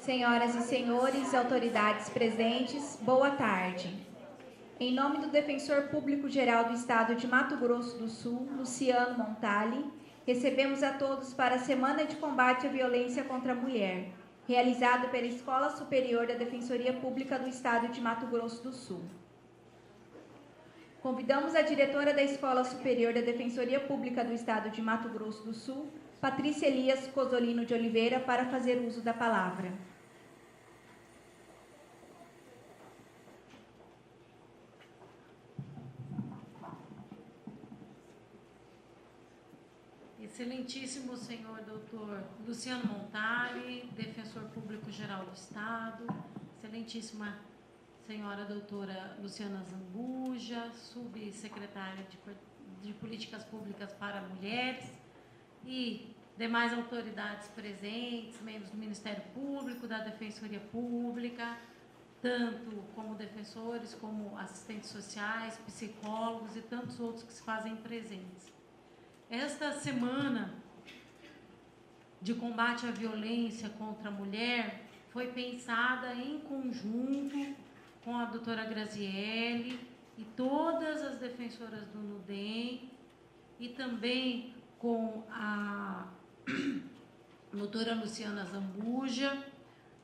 Senhoras e senhores, autoridades presentes, boa tarde. Em nome do Defensor Público-Geral do Estado de Mato Grosso do Sul, Luciano Montali, recebemos a todos para a Semana de Combate à Violência contra a Mulher, realizada pela Escola Superior da Defensoria Pública do Estado de Mato Grosso do Sul. Convidamos a diretora da Escola Superior da Defensoria Pública do Estado de Mato Grosso do Sul, Patrícia Elias Cosolino de Oliveira, para fazer uso da palavra. Excelentíssimo senhor doutor Luciano Montali, Defensor Público-Geral do Estado, excelentíssima senhora doutora Luciana Zambuja, subsecretária de Políticas Públicas para Mulheres e demais autoridades presentes, membros do Ministério Público, da Defensoria Pública, tanto como defensores, como assistentes sociais, psicólogos e tantos outros que se fazem presentes. Esta semana de combate à violência contra a mulher foi pensada em conjunto com a doutora Graziele e todas as defensoras do NUDEM e também com a doutora Luciana Zambuja,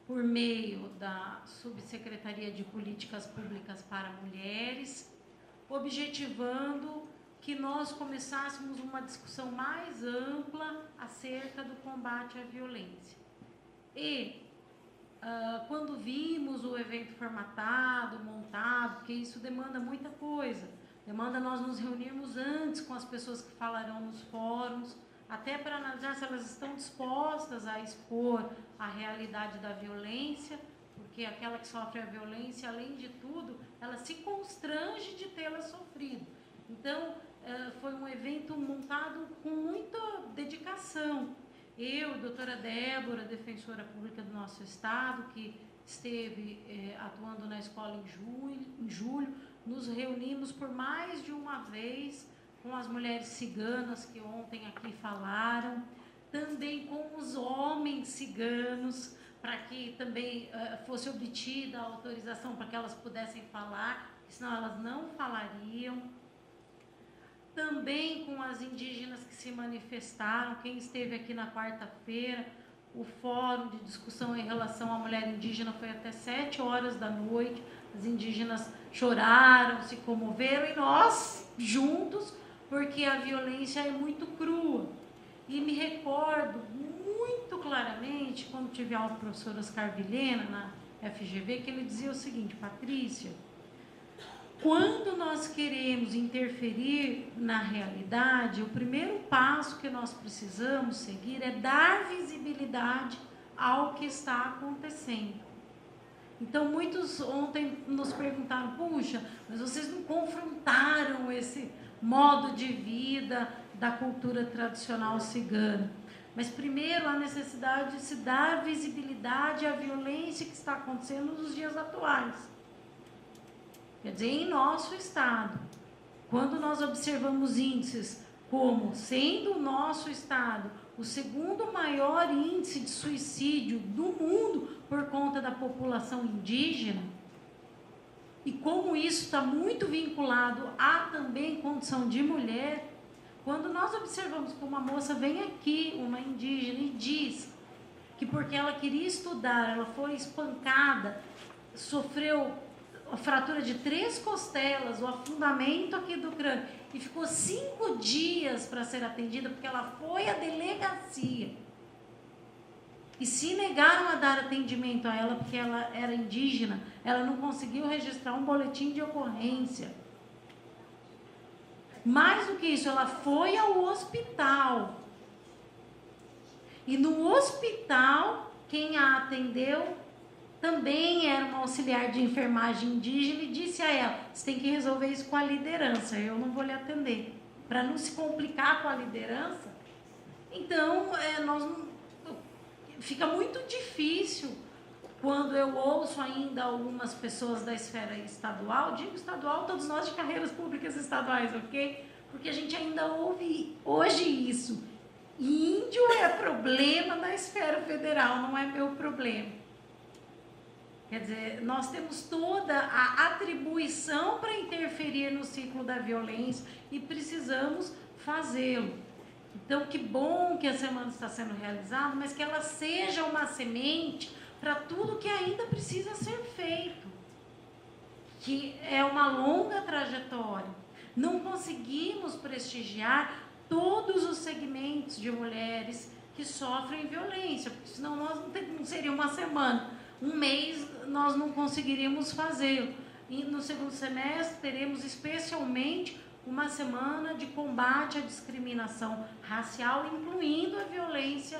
por meio da Subsecretaria de Políticas Públicas para Mulheres, objetivando que nós começássemos uma discussão mais ampla acerca do combate à violência. E quando vimos o evento formatado, montado, porque isso demanda muita coisa, demanda nós nos reunirmos antes com as pessoas que falarão nos fóruns, até para analisar se elas estão dispostas a expor a realidade da violência, porque aquela que sofre a violência, além de tudo, ela se constrange de tê-la sofrido. Então, foi um evento montado com muita dedicação. Eu, doutora Débora, defensora pública do nosso estado, que esteve atuando na escola em julho, nos reunimos por mais de uma vez com as mulheres ciganas que ontem aqui falaram, também com os homens ciganos, para que também fosse obtida a autorização para que elas pudessem falar, senão elas não falariam. Também com as indígenas que se manifestaram, quem esteve aqui na quarta-feira, o fórum de discussão em relação à mulher indígena foi até 7 horas da noite, as indígenas choraram, se comoveram, e nós, juntos, porque a violência é muito crua. E me recordo muito claramente, quando tive aula com o professor Oscar Vilhena, na FGV, que ele dizia o seguinte: Patrícia, quando nós queremos interferir na realidade, o primeiro passo que nós precisamos seguir é dar visibilidade ao que está acontecendo. Então, muitos ontem nos perguntaram: puxa, mas vocês não confrontaram esse modo de vida da cultura tradicional cigana? Mas, primeiro, a necessidade de se dar visibilidade à violência que está acontecendo nos dias atuais. Quer dizer, em nosso estado, quando nós observamos índices como sendo o nosso estado o segundo maior índice de suicídio do mundo por conta da população indígena, e como isso está muito vinculado à também condição de mulher, quando nós observamos que uma moça vem aqui, uma indígena, e diz que porque ela queria estudar, ela foi espancada, sofreu a fratura de 3 costelas, o afundamento aqui do crânio, e ficou 5 dias para ser atendida, porque ela foi à delegacia. E se negaram a dar atendimento a ela, porque ela era indígena, ela não conseguiu registrar um boletim de ocorrência. Mais do que isso, ela foi ao hospital. E no hospital, quem a atendeu também era uma auxiliar de enfermagem indígena, e disse a ela: você tem que resolver isso com a liderança, eu não vou lhe atender. Para não se complicar com a liderança, então fica muito difícil quando eu ouço ainda algumas pessoas da esfera estadual, digo estadual, todos nós de carreiras públicas estaduais, ok? Porque a gente ainda ouve hoje isso. Índio é problema da esfera federal, não é meu problema. Quer dizer, nós temos toda a atribuição para interferir no ciclo da violência e precisamos fazê-lo. Então, que bom que a semana está sendo realizada, mas que ela seja uma semente para tudo que ainda precisa ser feito, que é uma longa trajetória. Não conseguimos prestigiar todos os segmentos de mulheres que sofrem violência, porque senão não seria uma semana, um mês nós não conseguiríamos fazê-lo. E no segundo semestre teremos especialmente uma semana de combate à discriminação racial, incluindo a violência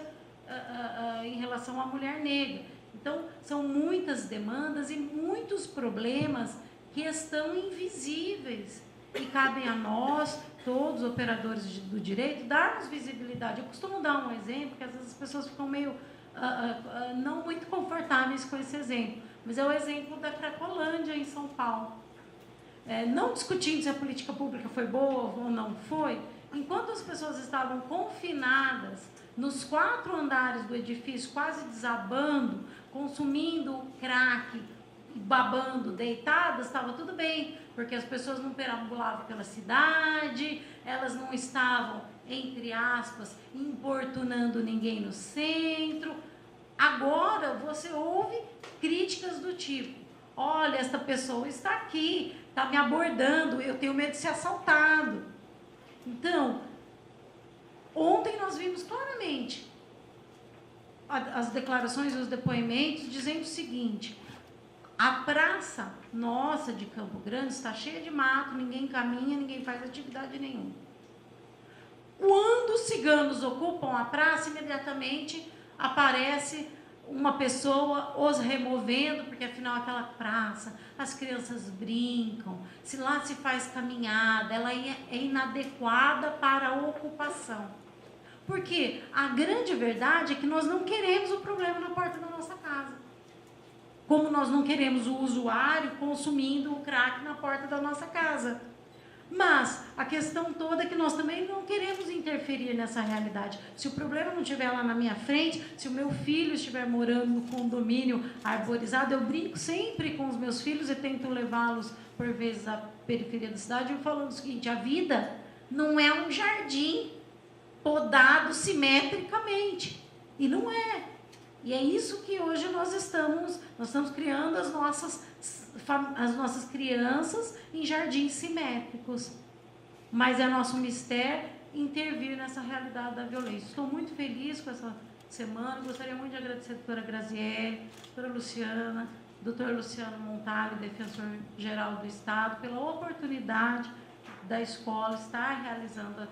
em relação à mulher negra. Então, são muitas demandas e muitos problemas que estão invisíveis e cabem a nós, todos os operadores do direito, darmos visibilidade. Eu costumo dar um exemplo, que às vezes as pessoas ficam meio não muito confortáveis com esse exemplo, mas é o exemplo da Cracolândia, em São Paulo. Não discutindo se a política pública foi boa ou não foi, enquanto as pessoas estavam confinadas nos 4 andares do edifício, quase desabando, consumindo crack, babando, deitadas, estava tudo bem, porque as pessoas não perambulavam pela cidade, elas não estavam, entre aspas, importunando ninguém no centro. Agora você ouve críticas do tipo: olha, esta pessoa está aqui, está me abordando, eu tenho medo de ser assaltado. Então, ontem nós vimos claramente as declarações e os depoimentos dizendo o seguinte: a praça nossa de Campo Grande está cheia de mato, ninguém caminha, ninguém faz atividade nenhuma. Quando os ciganos ocupam a praça, imediatamente aparece uma pessoa os removendo, porque afinal aquela praça, as crianças brincam, se lá se faz caminhada, ela é inadequada para a ocupação. Porque a grande verdade é que nós não queremos o problema na porta da nossa casa. Como nós não queremos o usuário consumindo o crack na porta da nossa casa. Mas a questão toda é que nós também não queremos interferir nessa realidade. Se o problema não estiver lá na minha frente, se o meu filho estiver morando no condomínio arborizado, eu brinco sempre com os meus filhos e tento levá-los, por vezes, à periferia da cidade, eu falando o seguinte: a vida não é um jardim podado simetricamente. E não é. E é isso que hoje nós estamos criando as nossas crianças em jardins simétricos. Mas é nosso mistério intervir nessa realidade da violência. Estou muito feliz com essa semana. Gostaria muito de agradecer a doutora Graziele, a doutora Luciana, doutor Luciano Montali, defensor-geral do Estado, pela oportunidade da escola estar realizando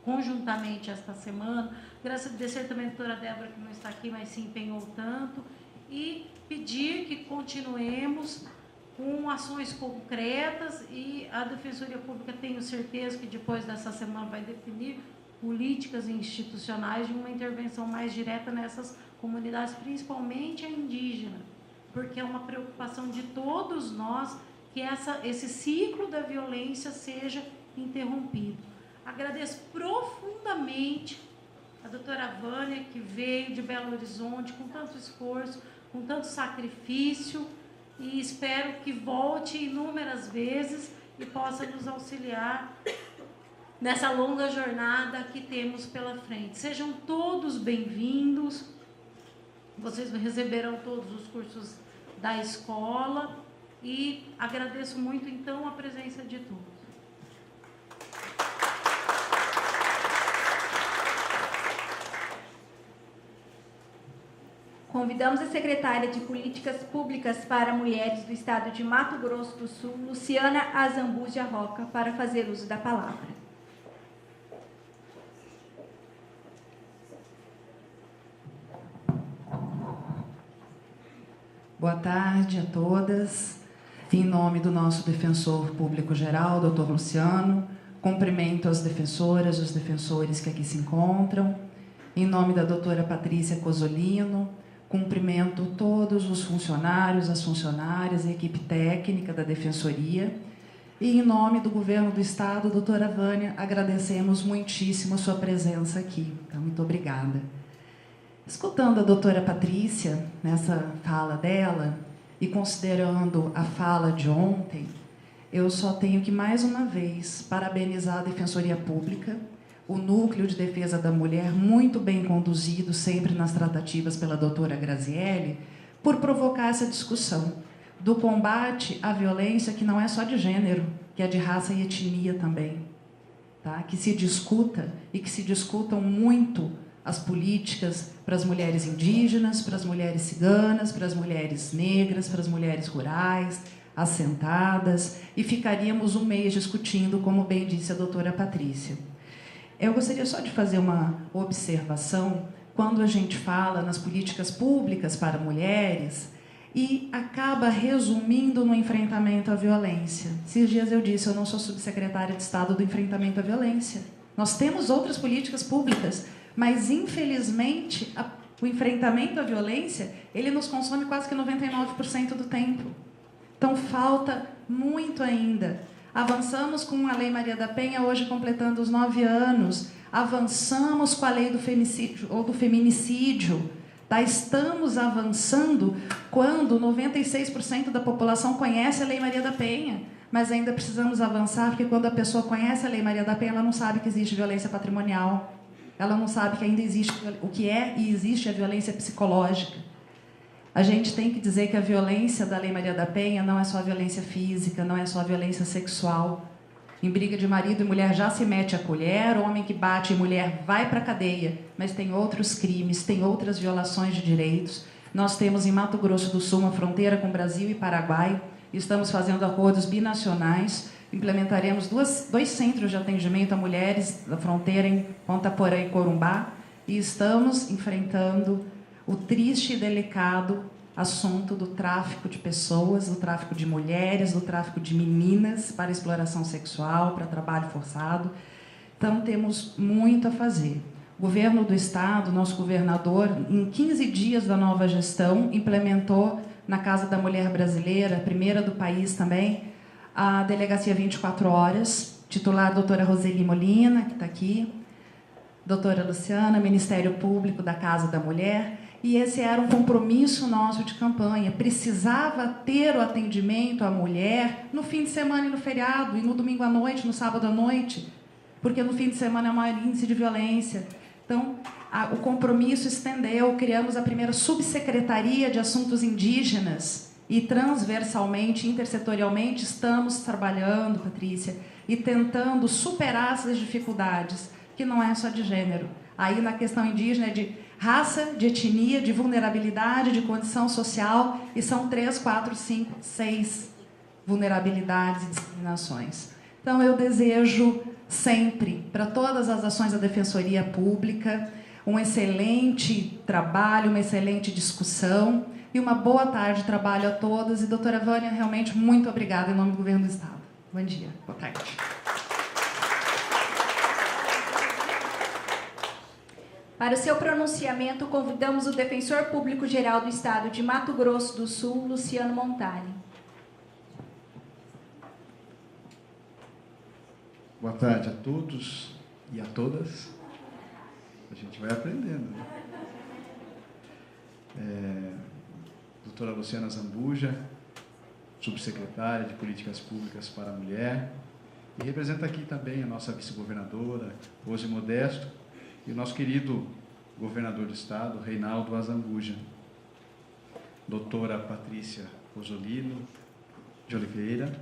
conjuntamente esta semana. Agradecer também a doutora Débora, que não está aqui, mas se empenhou tanto, e pedir que continuemos com ações concretas, e a Defensoria Pública, tenho certeza que depois dessa semana vai definir políticas institucionais de uma intervenção mais direta nessas comunidades, principalmente a indígena, porque é uma preocupação de todos nós que esse ciclo da violência seja interrompido. Agradeço profundamente a doutora Vânia, que veio de Belo Horizonte com tanto esforço, com tanto sacrifício, e espero que volte inúmeras vezes e possa nos auxiliar nessa longa jornada que temos pela frente. Sejam todos bem-vindos, vocês receberão todos os cursos da escola, e agradeço muito, então, a presença de todos. Convidamos a secretária de Políticas Públicas para Mulheres do Estado de Mato Grosso do Sul, Luciana Azambuja Roca, para fazer uso da palavra. Boa tarde a todas. Em nome do nosso defensor público geral, doutor Luciano, cumprimento as defensoras e os defensores que aqui se encontram. Em nome da doutora Patrícia Cosolino, cumprimento todos os funcionários, as funcionárias e a equipe técnica da Defensoria. E, em nome do Governo do Estado, doutora Vânia, agradecemos muitíssimo a sua presença aqui. Então, muito obrigada. Escutando a doutora Patrícia, nessa fala dela, e considerando a fala de ontem, eu só tenho que, mais uma vez, parabenizar a Defensoria Pública, o Núcleo de Defesa da Mulher, muito bem conduzido, sempre nas tratativas pela doutora Grazielli, por provocar essa discussão do combate à violência que não é só de gênero, que é de raça e etnia também. Tá? Que se discuta e que se discutam muito as políticas para as mulheres indígenas, para as mulheres ciganas, para as mulheres negras, para as mulheres rurais, assentadas, e ficaríamos um mês discutindo, como bem disse a doutora Patrícia. Eu gostaria só de fazer uma observação quando a gente fala nas políticas públicas para mulheres e acaba resumindo no enfrentamento à violência. Esses dias eu disse, eu não sou subsecretária de Estado do enfrentamento à violência. Nós temos outras políticas públicas, mas, infelizmente, o enfrentamento à violência, ele nos consome quase que 99% do tempo. Então, falta muito ainda. Avançamos com a Lei Maria da Penha, hoje completando os 9 anos. Avançamos com a Lei do feminicídio. Tá? Estamos avançando quando 96% da população conhece a Lei Maria da Penha. Mas ainda precisamos avançar, porque quando a pessoa conhece a Lei Maria da Penha, ela não sabe que existe violência patrimonial. Ela não sabe que ainda existe o que é e existe a violência psicológica. A gente tem que dizer que a violência da Lei Maria da Penha não é só a violência física, não é só a violência sexual. Em briga de marido e mulher já se mete a colher, homem que bate em mulher vai para a cadeia, mas tem outros crimes, tem outras violações de direitos. Nós temos em Mato Grosso do Sul uma fronteira com Brasil e Paraguai, estamos fazendo acordos binacionais, implementaremos dois centros de atendimento a mulheres da fronteira em Ponta Porã e Corumbá, e estamos enfrentando o triste e delicado assunto do tráfico de pessoas, do tráfico de mulheres, do tráfico de meninas para exploração sexual, para trabalho forçado. Então, temos muito a fazer. O governo do Estado, nosso governador, em 15 dias da nova gestão, implementou na Casa da Mulher Brasileira, a primeira do país também, a Delegacia 24 Horas, titular a doutora Roseli Molina, que está aqui, doutora Luciana, Ministério Público da Casa da Mulher, e esse era um compromisso nosso de campanha. Precisava ter o atendimento à mulher no fim de semana e no feriado, e no domingo à noite, no sábado à noite, porque no fim de semana é o maior índice de violência. Então, o compromisso estendeu, criamos a primeira subsecretaria de assuntos indígenas, e transversalmente, intersetorialmente, estamos trabalhando, Patrícia, e tentando superar essas dificuldades, que não é só de gênero. Aí, na questão indígena, é de raça, de etnia, de vulnerabilidade, de condição social, e são 3, 4, 5, 6 vulnerabilidades e discriminações. Então, eu desejo sempre, para todas as ações da Defensoria Pública, um excelente trabalho, uma excelente discussão, e uma boa tarde de trabalho a todas. E, doutora Vânia, realmente, muito obrigada em nome do Governo do Estado. Bom dia, boa tarde. Para o seu pronunciamento, convidamos o Defensor Público-Geral do Estado de Mato Grosso do Sul, Luciano Montali. Boa tarde a todos e a todas. A gente vai aprendendo, né? Doutora Luciana Zambuja, subsecretária de Políticas Públicas para a Mulher, e representa aqui também a nossa vice-governadora, Rose Modesto, e o nosso querido governador do Estado, Reinaldo Azambuja. Doutora Patrícia Rosolino de Oliveira,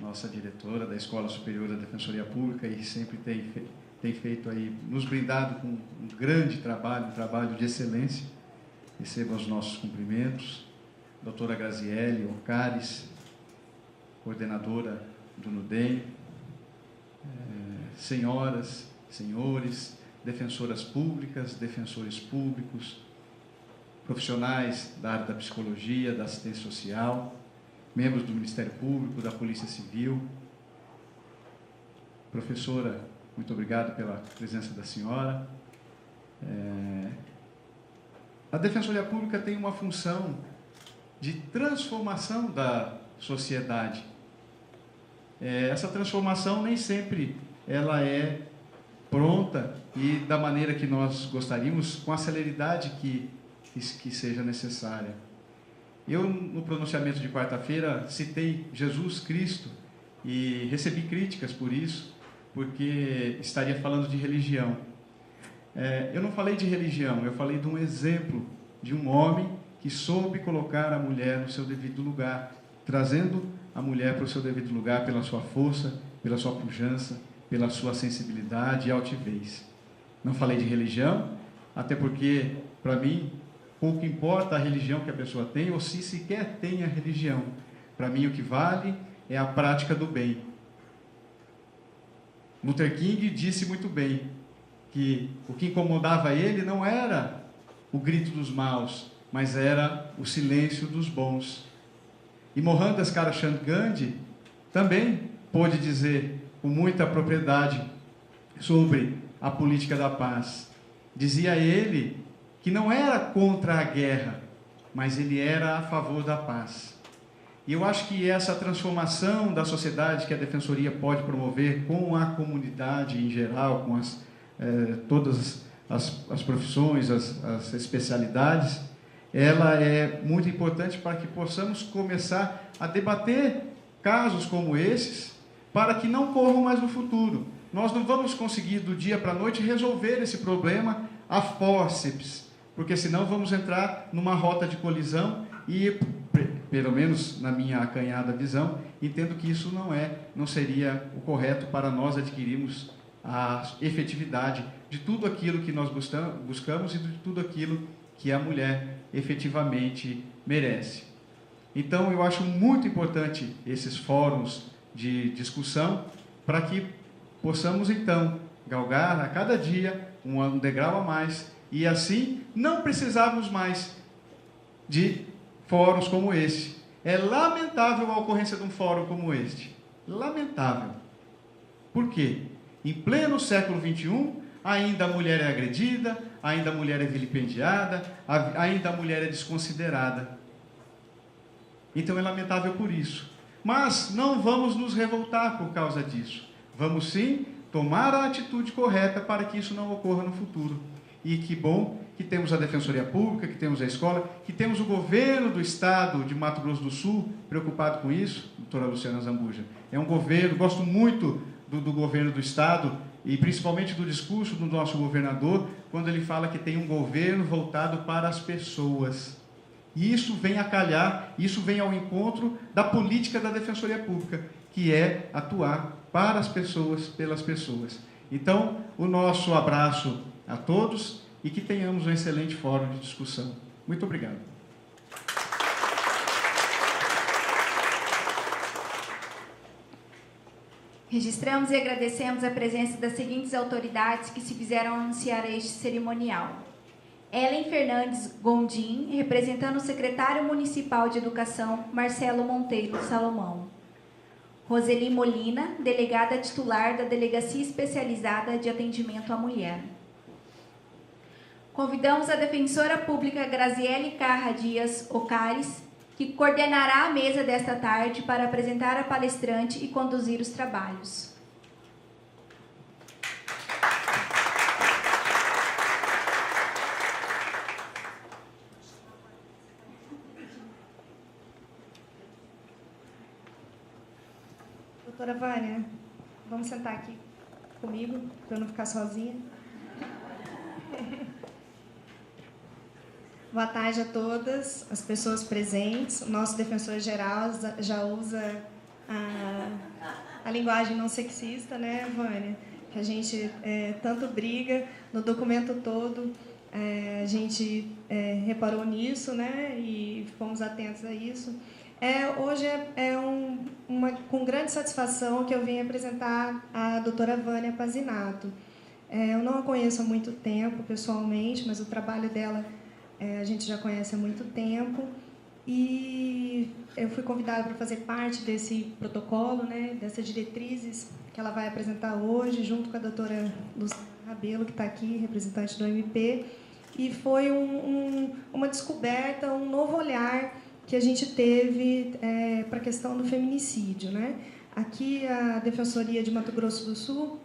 nossa diretora da Escola Superior da Defensoria Pública, e sempre tem feito aí, nos brindado com um grande trabalho, um trabalho de excelência. Receba os nossos cumprimentos. Doutora Grazielli Ocares, coordenadora do NUDEM, senhoras, senhores, defensoras públicas, defensores públicos, profissionais da área da psicologia, da assistência social, membros do Ministério Público, da Polícia Civil. Professora, muito obrigado pela presença da senhora. A Defensoria Pública tem uma função de transformação da sociedade. Essa transformação nem sempre ela é pronta e da maneira que nós gostaríamos, com a celeridade que seja necessária. Eu, no pronunciamento de quarta-feira, citei Jesus Cristo e recebi críticas por isso, porque estaria falando de religião. Eu não falei de religião, eu falei de um exemplo de um homem que soube colocar a mulher no seu devido lugar, trazendo a mulher para o seu devido lugar pela sua força, pela sua pujança, pela sua sensibilidade e altivez. Não falei de religião, até porque, para mim, pouco importa a religião que a pessoa tem, ou se sequer tem a religião. Para mim, o que vale é a prática do bem. Luther King disse muito bem que o que incomodava ele não era o grito dos maus, mas era o silêncio dos bons. E Mohandas Karachand Gandhi também pôde dizer com muita propriedade sobre a política da paz. Dizia ele que não era contra a guerra, mas ele era a favor da paz. E eu acho que essa transformação da sociedade que a Defensoria pode promover com a comunidade em geral, com todas as profissões, as especialidades, ela é muito importante para que possamos começar a debater casos como esses, para que não corram mais no futuro. Nós não vamos conseguir do dia para a noite resolver esse problema a fórceps, porque senão vamos entrar numa rota de colisão e, pelo menos na minha acanhada visão, entendo que isso não seria o correto para nós adquirirmos a efetividade de tudo aquilo que nós buscamos e de tudo aquilo que a mulher efetivamente merece. Então, eu acho muito importante esses fóruns de discussão para que possamos, então, galgar a cada dia um degrau a mais e, assim, não precisarmos mais de fóruns como este. É lamentável a ocorrência de um fórum como este. Lamentável. Por quê? Em pleno século XXI, ainda a mulher é agredida, ainda a mulher é vilipendiada, ainda a mulher é desconsiderada. Então é lamentável por isso. Mas não vamos nos revoltar por causa disso. Vamos sim tomar a atitude correta para que isso não ocorra no futuro. E que bom que temos a Defensoria Pública, que temos a escola, que temos o governo do Estado de Mato Grosso do Sul preocupado com isso, doutora Luciana Zambuja. É um governo, gosto muito do governo do Estado, e principalmente do discurso do nosso governador, quando ele fala que tem um governo voltado para as pessoas. E isso vem a calhar, isso vem ao encontro da política da Defensoria Pública, que é atuar para as pessoas, pelas pessoas. Então, o nosso abraço a todos e que tenhamos um excelente fórum de discussão. Muito obrigado. Registramos e agradecemos a presença das seguintes autoridades que se fizeram anunciar a este cerimonial. Ellen Fernandes Gondim, representando o secretário municipal de Educação, Marcelo Monteiro Salomão. Roseli Molina, delegada titular da Delegacia Especializada de Atendimento à Mulher. Convidamos a defensora pública Graziele Carra Dias Ocares, que coordenará a mesa desta tarde para apresentar a palestrante e conduzir os trabalhos. Doutora Vânia, vamos sentar aqui comigo, para eu não ficar sozinha. Boa tarde a todas as pessoas presentes. O nosso defensor-geral já usa a linguagem não sexista, né, Vânia? Que a gente tanto briga no documento todo. A gente reparou nisso, né, e fomos atentos a isso. Hoje com grande satisfação que eu vim apresentar a doutora Vânia Pazinato. Eu não a conheço há muito tempo, pessoalmente, mas o trabalho dela a gente já conhece há muito tempo. E eu fui convidada para fazer parte desse protocolo, né, dessas diretrizes que ela vai apresentar hoje, junto com a doutora Luciana Rabelo, que está aqui, representante do MP. E foi uma descoberta, um novo olhar que a gente teve para a questão do feminicídio, né? Aqui a Defensoria de Mato Grosso do Sul,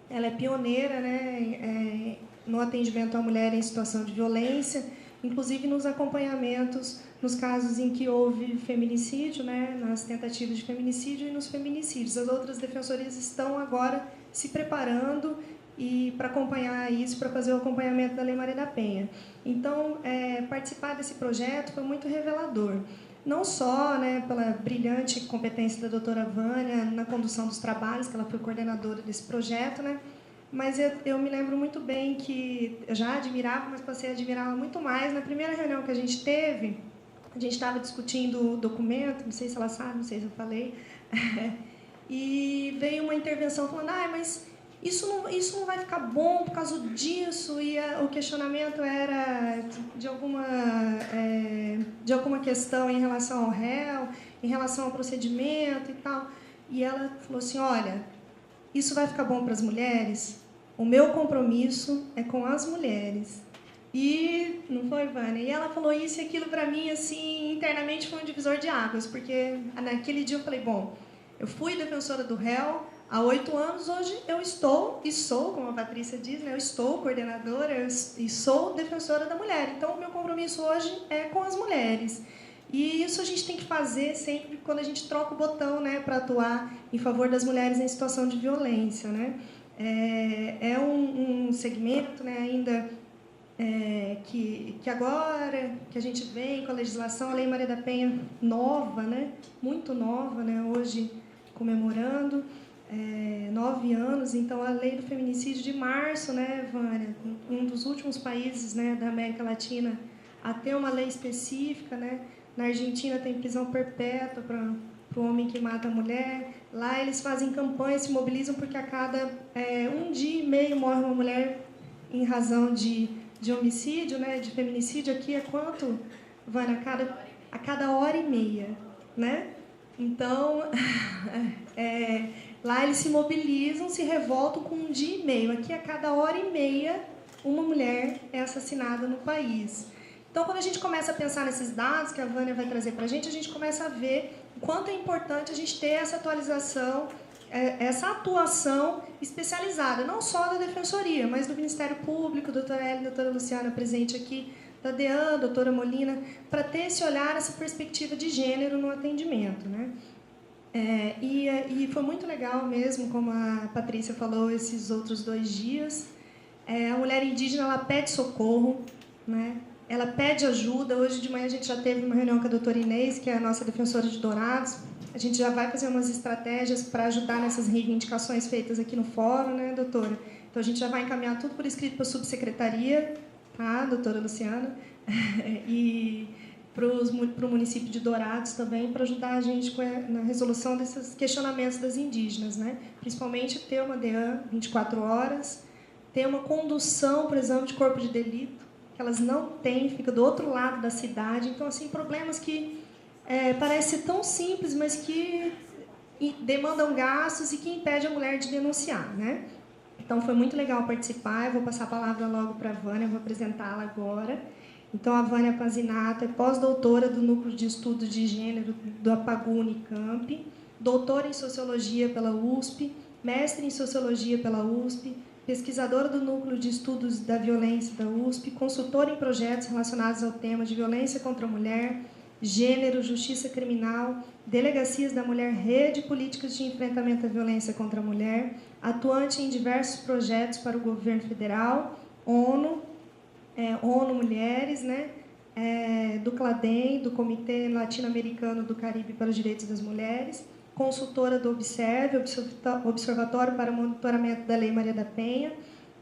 ela é pioneira, né, no atendimento à mulher em situação de violência. inclusive nos acompanhamentos, nos casos em que houve feminicídio, né, nas tentativas de feminicídio e nos feminicídios. As outras defensorias estão agora se preparando para acompanhar isso, para fazer o acompanhamento da Lei Maria da Penha. Então, participar desse projeto foi muito revelador. Não só, né, pela brilhante competência da doutora Vânia na condução dos trabalhos, que ela foi coordenadora desse projeto, né, mas eu me lembro muito bem que eu já admirava, mas passei a admirá-la muito mais. Na primeira reunião que a gente teve, a gente estava discutindo o documento, não sei se ela sabe, não sei se eu falei, e veio uma intervenção falando, mas isso não vai ficar bom por causa disso, e o questionamento era de alguma questão em relação ao réu, em relação ao procedimento e tal. E ela falou assim, olha, isso vai ficar bom para as mulheres? O meu compromisso é com as mulheres. E não foi, Vânia? E ela falou isso e aquilo para mim, assim, internamente foi um divisor de águas, porque naquele dia eu falei, bom, eu fui defensora do réu há 8 anos, hoje eu estou, e sou, como a Patrícia diz, né, eu estou coordenadora e sou defensora da mulher. Então, o meu compromisso hoje é com as mulheres. E isso a gente tem que fazer sempre quando a gente troca o botão, né, para atuar em favor das mulheres em situação de violência, né? É um segmento, né, ainda que agora que a gente vem com a legislação, a Lei Maria da Penha nova, né, muito nova, né, hoje comemorando 9 anos, então a Lei do Feminicídio de março, né, Vânia, um dos últimos países, né, da América Latina a ter uma lei específica, né? Na Argentina tem prisão perpétua para o homem que mata a mulher. Lá eles fazem campanhas, se mobilizam porque a cada 1 dia e meio morre uma mulher em razão de homicídio, né? De feminicídio. Aqui é quanto, Vânia? A cada hora e meia, né? Então, lá eles se mobilizam, se revoltam com 1 dia e meio. Aqui a cada hora e meia uma mulher é assassinada no país. Então, quando a gente começa a pensar nesses dados que a Vânia vai trazer para a gente começa a ver o quanto é importante a gente ter essa atualização, essa atuação especializada, não só da Defensoria, mas do Ministério Público, doutora Ellen, doutora Luciana presente aqui, da DEAN, doutora Molina, para ter esse olhar, essa perspectiva de gênero no atendimento, né? E foi muito legal mesmo, como a Patrícia falou, esses outros 2 dias. A mulher indígena, ela pede socorro, né? Ela pede ajuda. Hoje de manhã a gente já teve uma reunião com a doutora Inês, que é a nossa defensora de Dourados. A gente já vai fazer umas estratégias para ajudar nessas reivindicações feitas aqui no fórum, né, doutora? Então, a gente já vai encaminhar tudo por escrito para a subsecretaria, tá, doutora Luciana? E para o município de Dourados também, para ajudar a gente na resolução desses questionamentos das indígenas, né? Principalmente ter uma DEAN 24 horas, ter uma condução para o exame de corpo de delito, que elas não têm, fica do outro lado da cidade. Então, assim, problemas que parecem tão simples, mas que demandam gastos e que impedem a mulher de denunciar, né? Então, foi muito legal participar. Eu vou passar a palavra logo para a Vânia, vou apresentá-la agora. Então, a Vânia Pazinato é pós-doutora do Núcleo de Estudos de Gênero do APAGU Unicamp, doutora em Sociologia pela USP, mestre em Sociologia pela USP, pesquisadora do Núcleo de Estudos da Violência da USP, consultora em projetos relacionados ao tema de violência contra a mulher, gênero, justiça criminal, delegacias da mulher, rede de políticas de enfrentamento à violência contra a mulher, atuante em diversos projetos para o governo federal, ONU Mulheres, né? Do CLADEM, do Comitê Latino-Americano do Caribe para os Direitos das Mulheres, consultora do Observe, Observatório para Monitoramento da Lei Maria da Penha,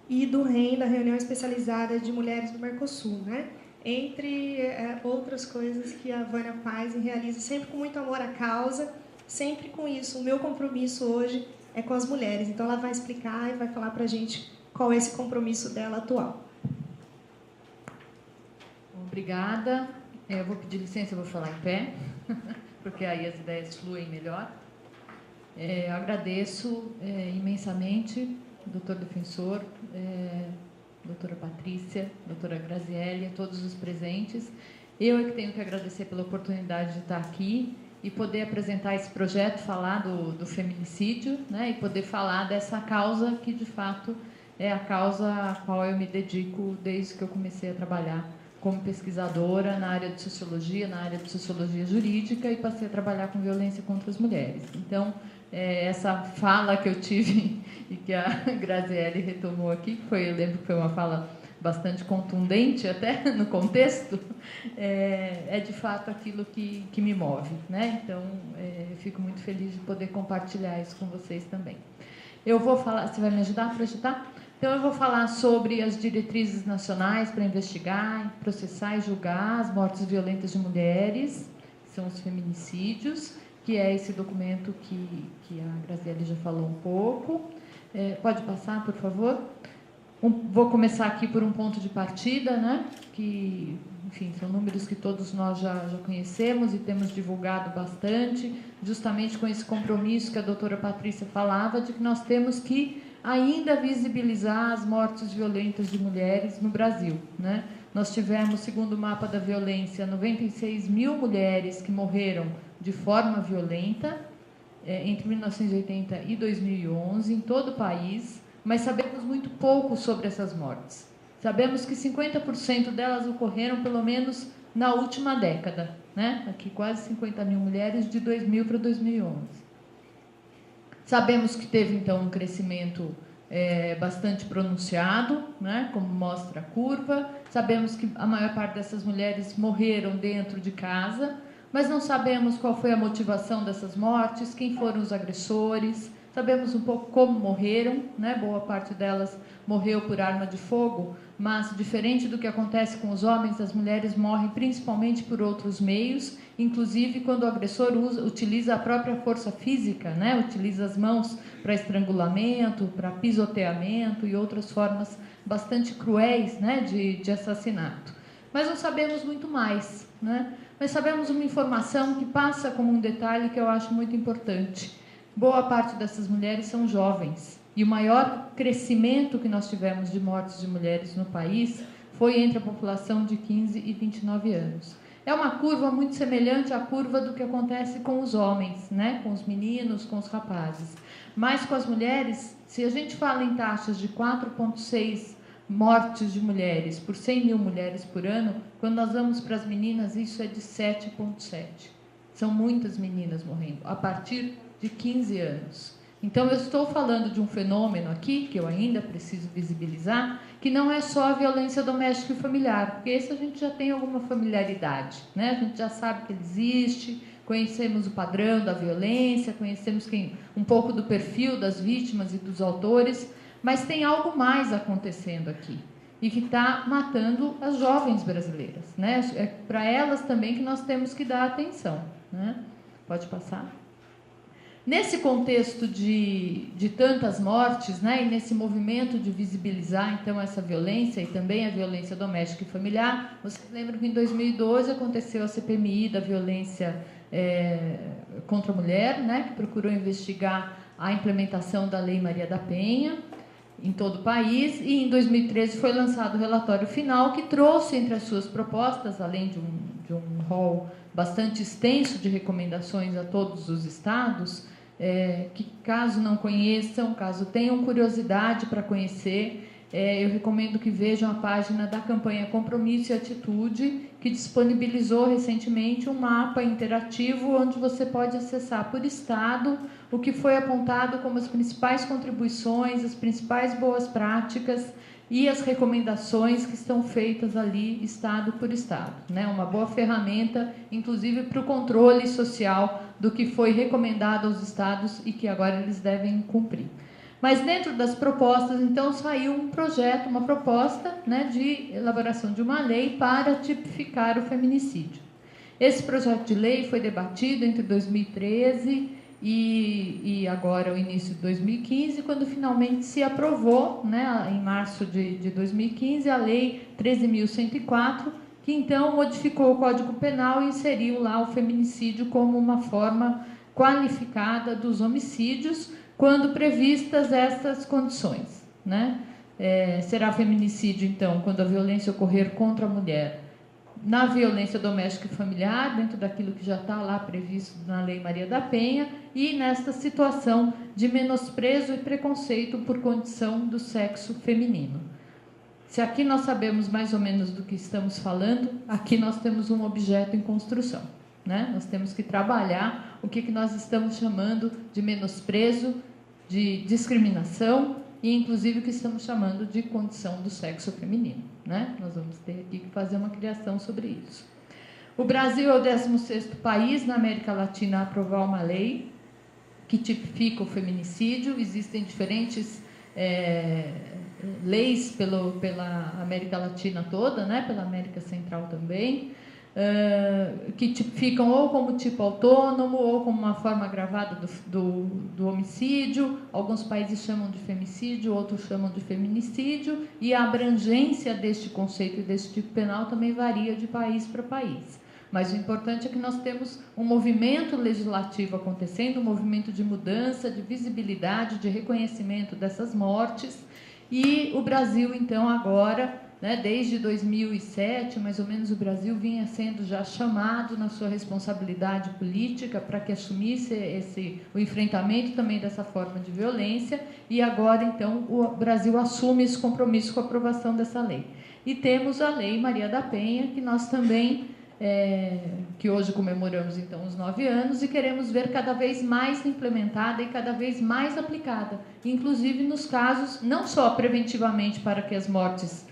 e do REM, da Reunião Especializada de Mulheres do Mercosul, né? Entre outras coisas que a Vânia faz e realiza, sempre com muito amor à causa, sempre com isso. O meu compromisso hoje é com as mulheres. Então, ela vai explicar e vai falar para a gente qual é esse compromisso dela atual. Obrigada. Eu vou pedir licença, eu vou falar em pé, porque aí as ideias fluem melhor. Eu agradeço imensamente, doutor defensor, doutora Patrícia, doutora Graziele, a todos os presentes. Eu é que tenho que agradecer pela oportunidade de estar aqui e poder apresentar esse projeto, falar do feminicídio, né, e poder falar dessa causa que, de fato, é a causa a qual eu me dedico desde que eu comecei a trabalhar como pesquisadora na área de sociologia jurídica, e passei a trabalhar com violência contra as mulheres. Então, essa fala que eu tive e que a Graziele retomou aqui, eu lembro que foi uma fala bastante contundente até no contexto, é de fato aquilo que me move, né? Então, eu fico muito feliz de poder compartilhar isso com vocês também. Eu vou falar, você vai me ajudar a projetar? Então, eu vou falar sobre as diretrizes nacionais para investigar, processar e julgar as mortes violentas de mulheres, que são os feminicídios, que é esse documento que a Graziele já falou um pouco. Pode passar, por favor? Vou começar aqui por um ponto de partida, né? Que, enfim, são números que todos nós já conhecemos e temos divulgado bastante, justamente com esse compromisso que a doutora Patrícia falava, de que nós temos que ainda visibilizar as mortes violentas de mulheres no Brasil, né? Nós tivemos, segundo o mapa da violência, 96 mil mulheres que morreram de forma violenta entre 1980 e 2011 em todo o país, mas sabemos muito pouco sobre essas mortes. Sabemos que 50% delas ocorreram pelo menos na última década, né? Aqui quase 50 mil mulheres de 2000 para 2011. Sabemos que teve, então, um crescimento bastante pronunciado, né? Como mostra a curva. Sabemos que a maior parte dessas mulheres morreram dentro de casa, mas não sabemos qual foi a motivação dessas mortes, quem foram os agressores. Sabemos um pouco como morreram, né? Boa parte delas morreu por arma de fogo, mas, diferente do que acontece com os homens, as mulheres morrem principalmente por outros meios, inclusive quando o agressor utiliza a própria força física, né? Utiliza as mãos para estrangulamento, para pisoteamento e outras formas bastante cruéis, né? de assassinato. Mas não sabemos muito mais, né? Mas sabemos uma informação que passa como um detalhe que eu acho muito importante. Boa parte dessas mulheres são jovens. E o maior crescimento que nós tivemos de mortes de mulheres no país foi entre a população de 15 e 29 anos. É uma curva muito semelhante à curva do que acontece com os homens, né? Com os meninos, com os rapazes. Mas com as mulheres, se a gente fala em taxas de 4,6 mortes de mulheres por 100 mil mulheres por ano, quando nós vamos para as meninas, isso é de 7,7. São muitas meninas morrendo, a partir de 15 anos. Então, eu estou falando de um fenômeno aqui, que eu ainda preciso visibilizar, que não é só a violência doméstica e familiar, porque esse a gente já tem alguma familiaridade, né? A gente já sabe que ele existe, conhecemos o padrão da violência, conhecemos um pouco do perfil das vítimas e dos autores, mas tem algo mais acontecendo aqui, e que está matando as jovens brasileiras, né? É para elas também que nós temos que dar atenção, né? Pode passar. Nesse contexto de tantas mortes, né, e nesse movimento de visibilizar, então, essa violência e também a violência doméstica e familiar, vocês lembram que em 2012 aconteceu a CPMI da violência contra a mulher, né, que procurou investigar a implementação da Lei Maria da Penha em todo o país, e em 2013 foi lançado o relatório final, que trouxe entre as suas propostas, além de um rol bastante extenso de recomendações a todos os estados, que, caso não conheçam, caso tenham curiosidade para conhecer, eu recomendo que vejam a página da campanha Compromisso e Atitude, que disponibilizou recentemente um mapa interativo onde você pode acessar por estado o que foi apontado como as principais contribuições, as principais boas práticas e as recomendações que estão feitas ali, estado por estado, né? Uma boa ferramenta, inclusive, para o controle social do que foi recomendado aos estados e que agora eles devem cumprir. Mas dentro das propostas, então, saiu um projeto, uma proposta, né, de elaboração de uma lei para tipificar o feminicídio. Esse projeto de lei foi debatido entre 2013 e agora o início de 2015, quando finalmente se aprovou, né, em março de 2015, a Lei 13.104, que então modificou o Código Penal e inseriu lá o feminicídio como uma forma qualificada dos homicídios, quando previstas essas condições, né? Será feminicídio, então, quando a violência ocorrer contra a mulher na violência doméstica e familiar, dentro daquilo que já está lá previsto na Lei Maria da Penha, e nesta situação de menosprezo e preconceito por condição do sexo feminino. Se aqui nós sabemos mais ou menos do que estamos falando, aqui nós temos um objeto em construção, né? Nós temos que trabalhar o que nós estamos chamando de menosprezo, de discriminação e, inclusive, o que estamos chamando de condição do sexo feminino, né? Nós vamos ter aqui que fazer uma criação sobre isso. O Brasil é o 16º país na América Latina a aprovar uma lei que tipifica o feminicídio. Existem diferentes leis pela América Latina toda, né? Pela América Central também, que tipificam ou como tipo autônomo ou como uma forma agravada do homicídio. Alguns países chamam de femicídio, outros chamam de feminicídio, e a abrangência deste conceito e desse tipo penal também varia de país para país. Mas o importante é que nós temos um movimento legislativo acontecendo, um movimento de mudança, de visibilidade, de reconhecimento dessas mortes. E o Brasil, então, agora, né, desde 2007, mais ou menos, o Brasil vinha sendo já chamado na sua responsabilidade política para que assumisse o enfrentamento também dessa forma de violência. E agora, então, o Brasil assume esse compromisso com a aprovação dessa lei. E temos a Lei Maria da Penha, que nós também... que hoje comemoramos então os 9 anos e queremos ver cada vez mais implementada e cada vez mais aplicada, inclusive nos casos, não só preventivamente para que as mortes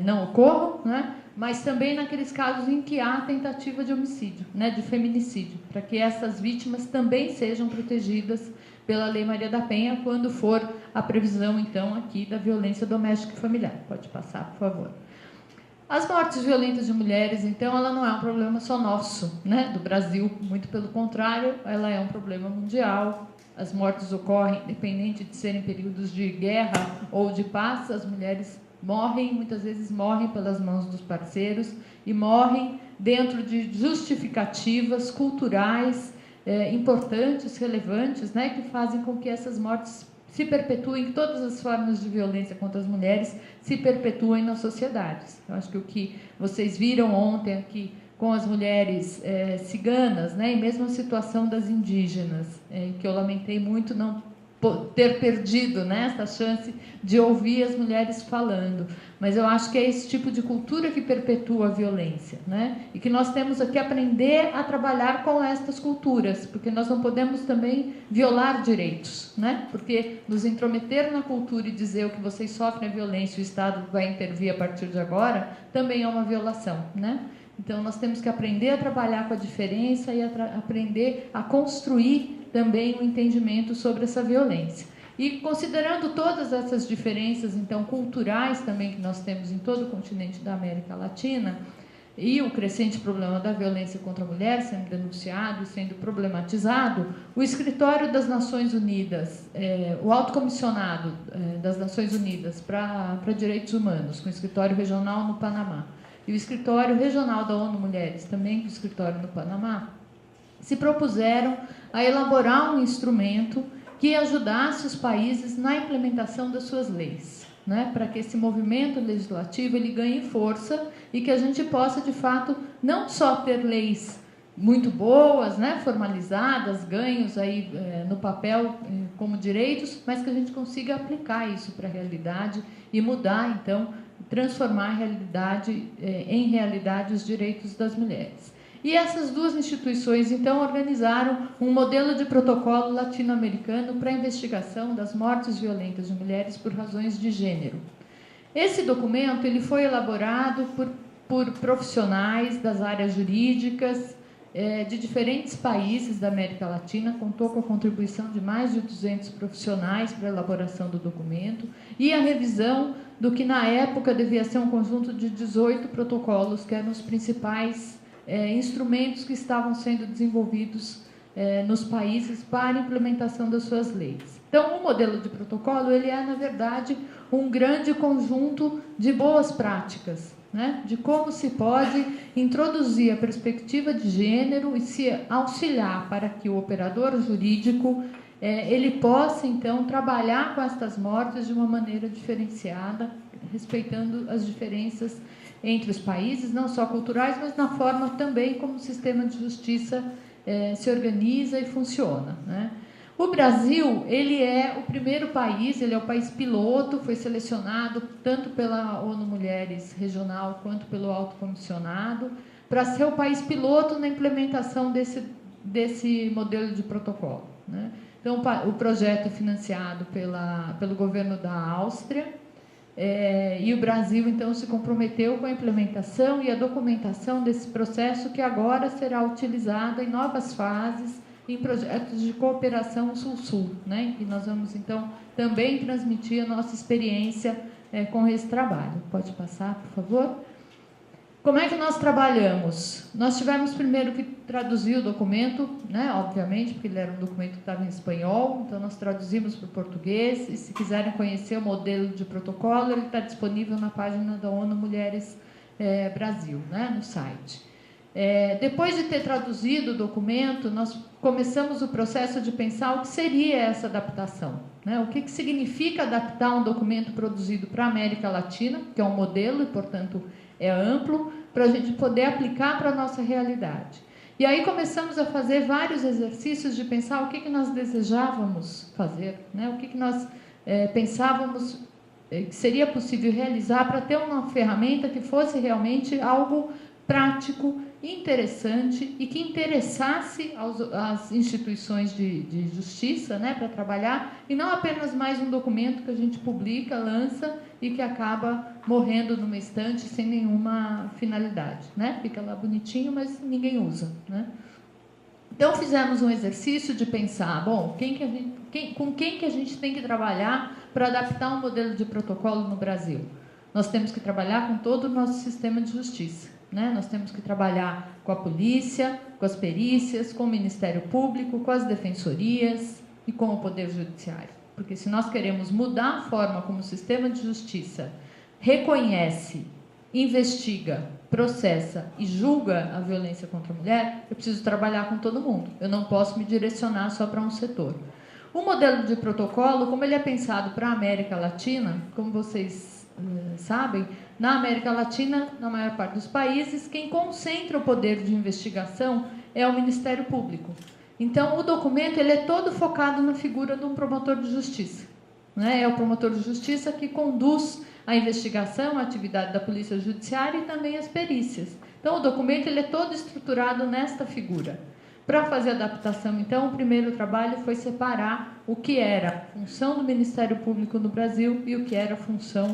não ocorram, né, mas também naqueles casos em que há tentativa de homicídio, né, de feminicídio, para que essas vítimas também sejam protegidas pela Lei Maria da Penha, quando for a previsão então aqui da violência doméstica e familiar. Pode passar, por favor. As mortes violentas de mulheres, então, ela não é um problema só nosso, né, do Brasil, muito pelo contrário, ela é um problema mundial. As mortes ocorrem, independente de serem períodos de guerra ou de paz, as mulheres morrem, muitas vezes morrem pelas mãos dos parceiros e morrem dentro de justificativas culturais importantes, relevantes, né, que fazem com que essas mortes se perpetuem, que todas as formas de violência contra as mulheres se perpetuem nas sociedades. Eu acho que o que vocês viram ontem aqui com as mulheres ciganas, né, e mesmo a situação das indígenas, que eu lamentei muito não ter perdido, né, essa chance de ouvir as mulheres falando. Mas eu acho que é esse tipo de cultura que perpetua a violência, né? E que nós temos aqui aprender a trabalhar com estas culturas, porque nós não podemos também violar direitos, né? Porque nos intrometer na cultura e dizer o que vocês sofrem é violência e o Estado vai intervir a partir de agora, também é uma violação, né? Então nós temos que aprender a trabalhar com a diferença e aprender a construir também um entendimento sobre essa violência. E considerando todas essas diferenças, então, culturais também que nós temos em todo o continente da América Latina, e o crescente problema da violência contra a mulher sendo denunciado e sendo problematizado, o Escritório das Nações Unidas, o Alto Comissionado das Nações Unidas para Direitos Humanos, com o Escritório Regional no Panamá, e o Escritório Regional da ONU Mulheres, também com o Escritório no Panamá, se propuseram a elaborar um instrumento que ajudasse os países na implementação das suas leis, né, para que esse movimento legislativo ele ganhe força e que a gente possa, de fato, não só ter leis muito boas, né, formalizadas, ganhos aí no papel como direitos, mas que a gente consiga aplicar isso para a realidade e mudar, então, transformar em realidade os direitos das mulheres. E essas duas instituições, então, organizaram um modelo de protocolo latino-americano para a investigação das mortes violentas de mulheres por razões de gênero. Esse documento ele foi elaborado por profissionais das áreas jurídicas de diferentes países da América Latina, contou com a contribuição de mais de 200 profissionais para a elaboração do documento e a revisão do que, na época, devia ser um conjunto de 18 protocolos, que eram os principais instrumentos que estavam sendo desenvolvidos nos países para a implementação das suas leis. Então, o modelo de protocolo ele é, na verdade, um grande conjunto de boas práticas, né, de como se pode introduzir a perspectiva de gênero e se auxiliar para que o operador jurídico ele possa, então, trabalhar com estas mortes de uma maneira diferenciada, respeitando as diferenças entre os países, não só culturais, mas na forma também como o sistema de justiça se organiza e funciona, né? O Brasil, ele é o primeiro país, ele é o país piloto, foi selecionado tanto pela ONU Mulheres Regional quanto pelo Alto Comissionado, para ser o país piloto na implementação desse modelo de protocolo, né? Então, o projeto é financiado pelo governo da Áustria, e o Brasil, então, se comprometeu com a implementação e a documentação desse processo, que agora será utilizado em novas fases, em projetos de cooperação Sul-Sul, né? E nós vamos, então, também transmitir a nossa experiência com esse trabalho. Pode passar, por favor? Como é que nós trabalhamos? Nós tivemos primeiro que traduzir o documento, né? Obviamente, porque ele era um documento que estava em espanhol, então nós traduzimos para o português, e se quiserem conhecer o modelo de protocolo, ele está disponível na página da ONU Mulheres Brasil, né? No site. Depois de ter traduzido o documento, nós começamos o processo de pensar o que seria essa adaptação, né? O que significa adaptar um documento produzido para a América Latina, que é um modelo e, portanto, é amplo, para a gente poder aplicar para a nossa realidade. E aí começamos a fazer vários exercícios de pensar o que nós desejávamos fazer, né? O que nós pensávamos que seria possível realizar para ter uma ferramenta que fosse realmente algo prático, interessante e que interessasse às instituições de justiça, né, para trabalhar, e não apenas mais um documento que a gente publica, lança e que acaba morrendo numa estante sem nenhuma finalidade, né? Fica lá bonitinho, mas ninguém usa, né? Então fizemos um exercício de pensar, bom, com quem que a gente tem que trabalhar para adaptar um modelo de protocolo no Brasil? Nós temos que trabalhar com todo o nosso sistema de justiça, né? Nós temos que trabalhar com a polícia, com as perícias, com o Ministério Público, com as defensorias e com o Poder Judiciário. Porque se nós queremos mudar a forma como o sistema de justiça reconhece, investiga, processa e julga a violência contra a mulher, eu preciso trabalhar com todo mundo. Eu não posso me direcionar só para um setor. O modelo de protocolo, como ele é pensado para a América Latina, como vocês sabem, na América Latina, na maior parte dos países, quem concentra o poder de investigação é o Ministério Público. Então, o documento ele é todo focado na figura de um promotor de justiça, né? É o promotor de justiça que conduz a investigação, a atividade da Polícia Judiciária e também as perícias. Então, o documento ele é todo estruturado nesta figura. Para fazer a adaptação, então, o primeiro trabalho foi separar o que era a função do Ministério Público no Brasil e o que era a função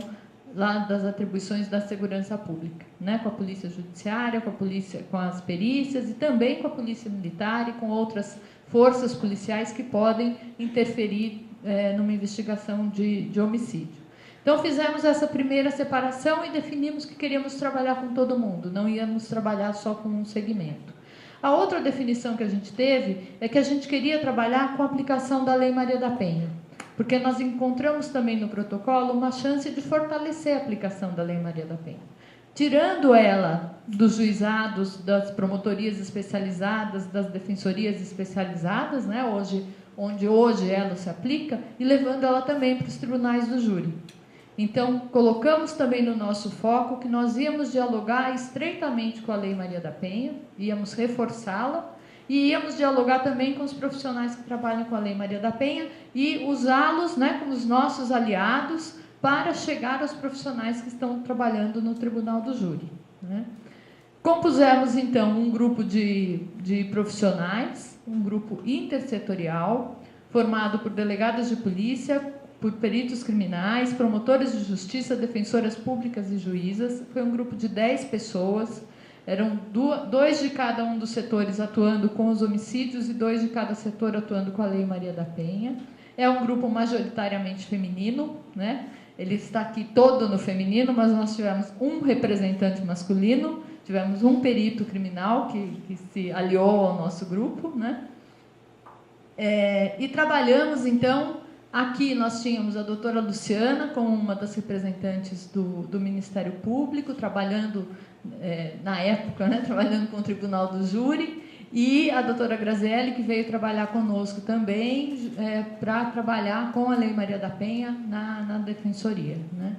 lá das atribuições da segurança pública, né? Com a Polícia Judiciária, com as perícias e também com a Polícia Militar e com outras forças policiais que podem interferir numa investigação de homicídio. Então, fizemos essa primeira separação e definimos que queríamos trabalhar com todo mundo, não íamos trabalhar só com um segmento. A outra definição que a gente teve é que a gente queria trabalhar com a aplicação da Lei Maria da Penha, porque nós encontramos também no protocolo uma chance de fortalecer a aplicação da Lei Maria da Penha. Tirando ela dos juizados, das promotorias especializadas, das defensorias especializadas, né, onde hoje ela se aplica, e levando ela também para os tribunais do júri. Então, colocamos também no nosso foco que nós íamos dialogar estreitamente com a Lei Maria da Penha, íamos reforçá-la, e íamos dialogar também com os profissionais que trabalham com a Lei Maria da Penha e usá-los, né, como os nossos aliados para chegar aos profissionais que estão trabalhando no Tribunal do Júri, né? Compusemos, então, um grupo de profissionais, um grupo intersetorial, formado por delegadas de polícia, por peritos criminais, promotores de justiça, defensoras públicas e juízas. Foi um grupo de 10 pessoas. Eram 2 de cada um dos setores atuando com os homicídios e 2 de cada setor atuando com a Lei Maria da Penha. É um grupo majoritariamente feminino, né? Ele está aqui todo no feminino, mas nós tivemos um representante masculino, tivemos um perito criminal que se aliou ao nosso grupo, né? E trabalhamos, então, aqui nós tínhamos a doutora Luciana como uma das representantes do Ministério Público, trabalhando na época, né, trabalhando com o Tribunal do Júri, e a doutora Grazielli, que veio trabalhar conosco também para trabalhar com a Lei Maria da Penha na Defensoria, né?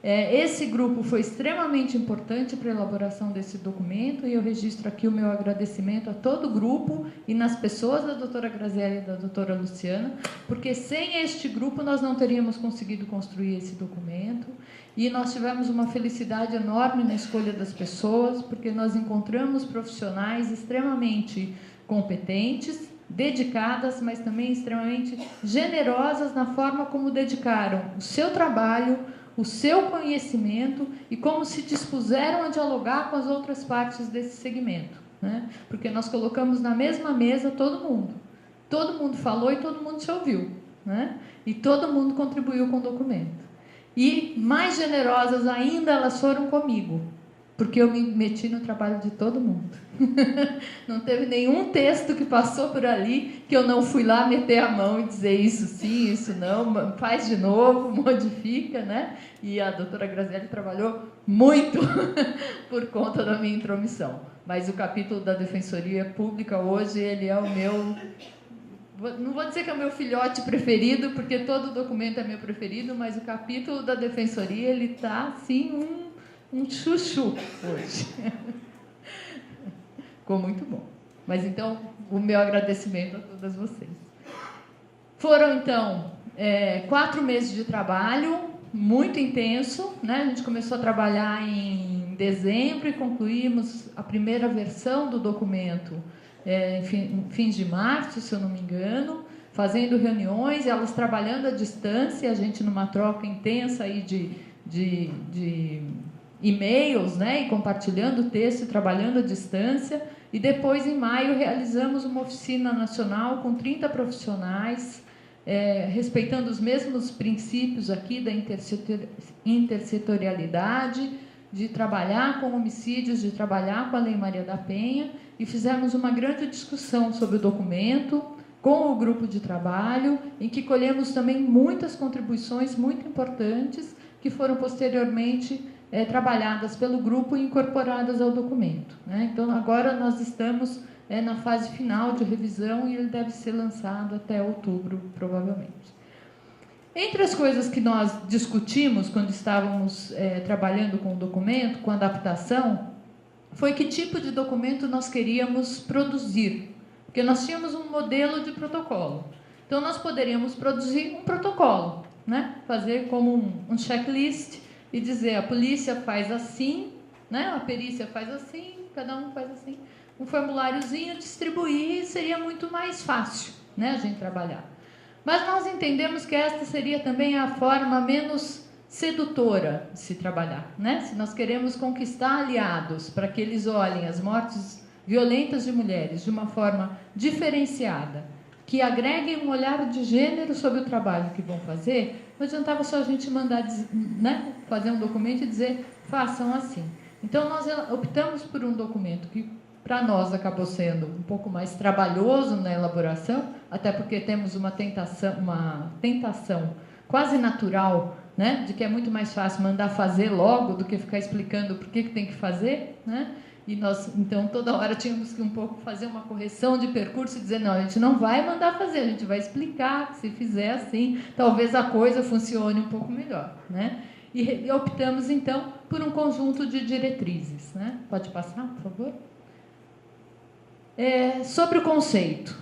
Esse grupo foi extremamente importante para a elaboração desse documento e eu registro aqui o meu agradecimento a todo o grupo e nas pessoas da doutora Graziella e da doutora Luciana, porque sem este grupo nós não teríamos conseguido construir esse documento e nós tivemos uma felicidade enorme na escolha das pessoas, porque nós encontramos profissionais extremamente competentes, dedicadas, mas também extremamente generosas na forma como dedicaram o seu trabalho, o seu conhecimento e como se dispuseram a dialogar com as outras partes desse segmento, né? Porque nós colocamos na mesma mesa todo mundo falou e todo mundo se ouviu, né? E todo mundo contribuiu com o documento. E mais generosas ainda elas foram comigo, porque eu me meti no trabalho de todo mundo. Não teve nenhum texto que passou por ali que eu não fui lá meter a mão e dizer isso sim, isso não, faz de novo, modifica, né? E a doutora Graziella trabalhou muito por conta da minha intromissão. Mas o capítulo da Defensoria Pública hoje, ele é o meu... Não vou dizer que é o meu filhote preferido, porque todo documento é meu preferido, mas o capítulo da Defensoria, ele está, assim, um chuchu hoje. Ficou muito bom. Mas, então, o meu agradecimento a todas vocês. Foram, então, 4 meses de trabalho, muito intenso, né? A gente começou a trabalhar em dezembro e concluímos a primeira versão do documento em fins de março, se eu não me engano, fazendo reuniões, elas trabalhando à distância, a gente numa troca intensa aí de e-mails, né? E compartilhando o texto e trabalhando à distância. E depois, em maio, realizamos uma oficina nacional com 30 profissionais, respeitando os mesmos princípios aqui da intersetorialidade, de trabalhar com homicídios, de trabalhar com a Lei Maria da Penha, e fizemos uma grande discussão sobre o documento com o grupo de trabalho, em que colhemos também muitas contribuições muito importantes que foram posteriormente trabalhadas pelo grupo e incorporadas ao documento, né? Então, agora nós estamos na fase final de revisão e ele deve ser lançado até outubro, provavelmente. Entre as coisas que nós discutimos quando estávamos trabalhando com o documento, com a adaptação, foi que tipo de documento nós queríamos produzir, porque nós tínhamos um modelo de protocolo. Então, nós poderíamos produzir um protocolo, né? Fazer como um checklist e dizer a polícia faz assim, né? A perícia faz assim, cada um faz assim. Um formuláriozinho, distribuir, seria muito mais fácil, né, a gente trabalhar. Mas nós entendemos que esta seria também a forma menos sedutora de se trabalhar, né? Se nós queremos conquistar aliados para que eles olhem as mortes violentas de mulheres de uma forma diferenciada, que agreguem um olhar de gênero sobre o trabalho que vão fazer, não adiantava só a gente mandar, né, fazer um documento e dizer, façam assim. Então, nós optamos por um documento que, para nós, acabou sendo um pouco mais trabalhoso na elaboração, até porque temos uma tentação quase natural, né, de que é muito mais fácil mandar fazer logo do que ficar explicando por que tem que fazer, né? E nós, então, toda hora tínhamos que um pouco fazer uma correção de percurso e dizer, não, a gente não vai mandar fazer, a gente vai explicar que se fizer assim, talvez a coisa funcione um pouco melhor, né? E optamos, então, por um conjunto de diretrizes, né? Pode passar, por favor? Sobre o conceito,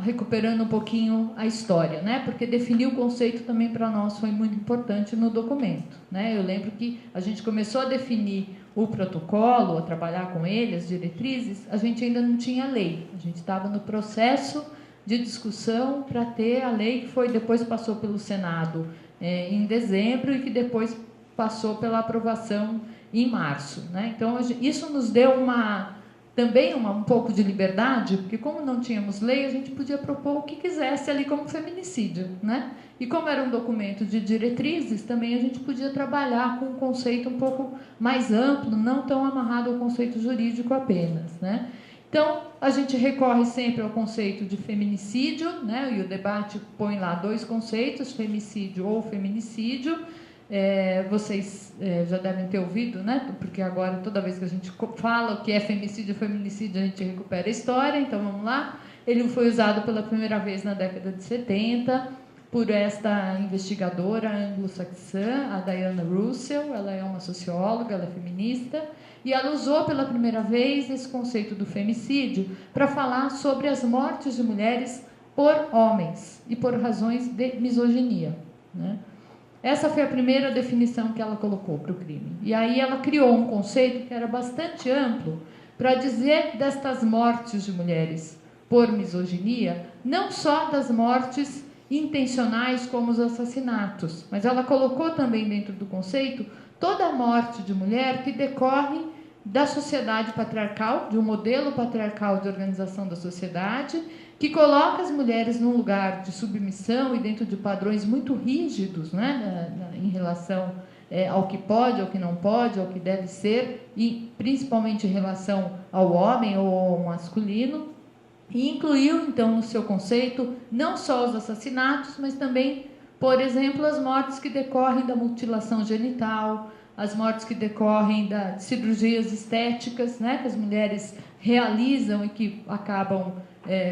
recuperando um pouquinho a história, né? Porque definir o conceito também para nós foi muito importante no documento, né? Eu lembro que a gente começou a definir o protocolo, a trabalhar com ele, as diretrizes, a gente ainda não tinha lei, a gente estava no processo de discussão para ter a lei que depois passou pelo Senado em dezembro e que depois passou pela aprovação em março, né? Então, isso nos deu também um pouco de liberdade, porque como não tínhamos lei, a gente podia propor o que quisesse ali como feminicídio, né? E como era um documento de diretrizes, também a gente podia trabalhar com um conceito um pouco mais amplo, não tão amarrado ao conceito jurídico apenas, né? Então, a gente recorre sempre ao conceito de feminicídio, né? E o debate põe lá 2 conceitos, femicídio ou feminicídio. Vocês já devem ter ouvido, né? Porque agora, toda vez que a gente fala o que é femicídio ou feminicídio, a gente recupera a história. Então, vamos lá. Ele foi usado pela primeira vez na década de 70. por esta investigadora anglo-saxã, a Diana Russell. Ela é uma socióloga, ela é feminista, e ela usou pela primeira vez esse conceito do femicídio para falar sobre as mortes de mulheres por homens e por razões de misoginia, né? Essa foi a primeira definição que ela colocou para o crime. E aí ela criou um conceito que era bastante amplo para dizer destas mortes de mulheres por misoginia, não só das mortes intencionais como os assassinatos, mas ela colocou também dentro do conceito toda a morte de mulher que decorre da sociedade patriarcal, de um modelo patriarcal de organização da sociedade, que coloca as mulheres num lugar de submissão e dentro de padrões muito rígidos, né, em relação ao que pode, ao que não pode, ao que deve ser, e principalmente em relação ao homem ou ao masculino, e incluiu, então, no seu conceito, não só os assassinatos, mas também, por exemplo, as mortes que decorrem da mutilação genital, as mortes que decorrem de cirurgias estéticas, né, que as mulheres realizam e que acabam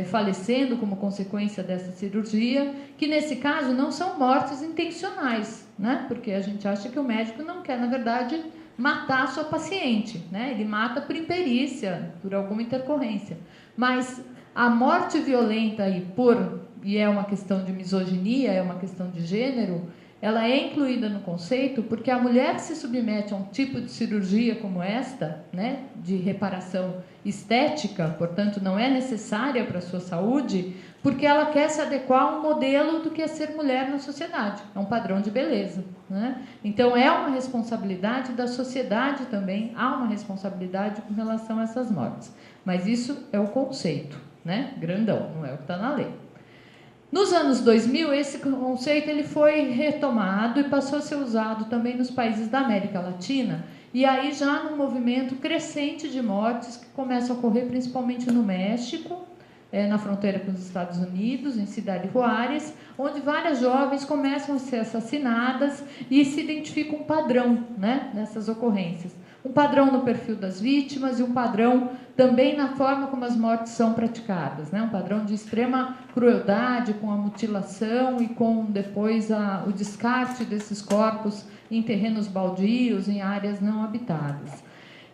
falecendo como consequência dessa cirurgia, que nesse caso não são mortes intencionais, né, porque a gente acha que o médico não quer, na verdade, matar a sua paciente, né, ele mata por imperícia, por alguma intercorrência. Mas a morte violenta e é uma questão de misoginia, é uma questão de gênero, ela é incluída no conceito porque a mulher que se submete a um tipo de cirurgia como esta, né, de reparação estética, portanto não é necessária para a sua saúde, porque ela quer se adequar a um modelo do que é ser mulher na sociedade, é um padrão de beleza, né? Então é uma responsabilidade da sociedade também, há uma responsabilidade com relação a essas mortes. Mas isso é o conceito, né, grandão, não é o que está na lei. Nos anos 2000, esse conceito ele foi retomado e passou a ser usado também nos países da América Latina, e aí já num movimento crescente de mortes que começa a ocorrer principalmente no México, na fronteira com os Estados Unidos, em Cidade Juárez, onde várias jovens começam a ser assassinadas e se identifica um padrão, né, nessas ocorrências. Um padrão no perfil das vítimas e um padrão também na forma como as mortes são praticadas, né? Um padrão de extrema crueldade, com a mutilação e com depois o descarte desses corpos em terrenos baldios, em áreas não habitadas.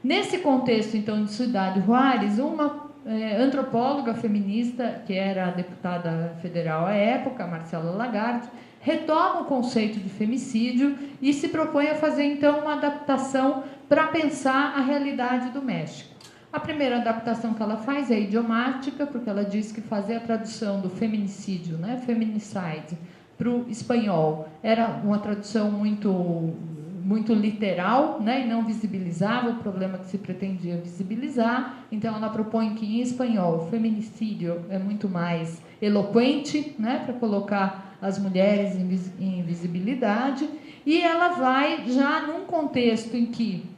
Nesse contexto, então, de Cidade Juárez, uma antropóloga feminista, que era a deputada federal à época, Marcela Lagarde, retoma o conceito de femicídio e se propõe a fazer, então, uma adaptação para pensar a realidade do México. A primeira adaptação que ela faz é idiomática, porque ela diz que fazer a tradução do feminicídio, né, feminicide, para o espanhol era uma tradução muito literal, né, e não visibilizava o problema que se pretendia visibilizar. Então, ela propõe que, em espanhol, feminicídio é muito mais eloquente, né, para colocar as mulheres em visibilidade. E ela vai já num contexto em que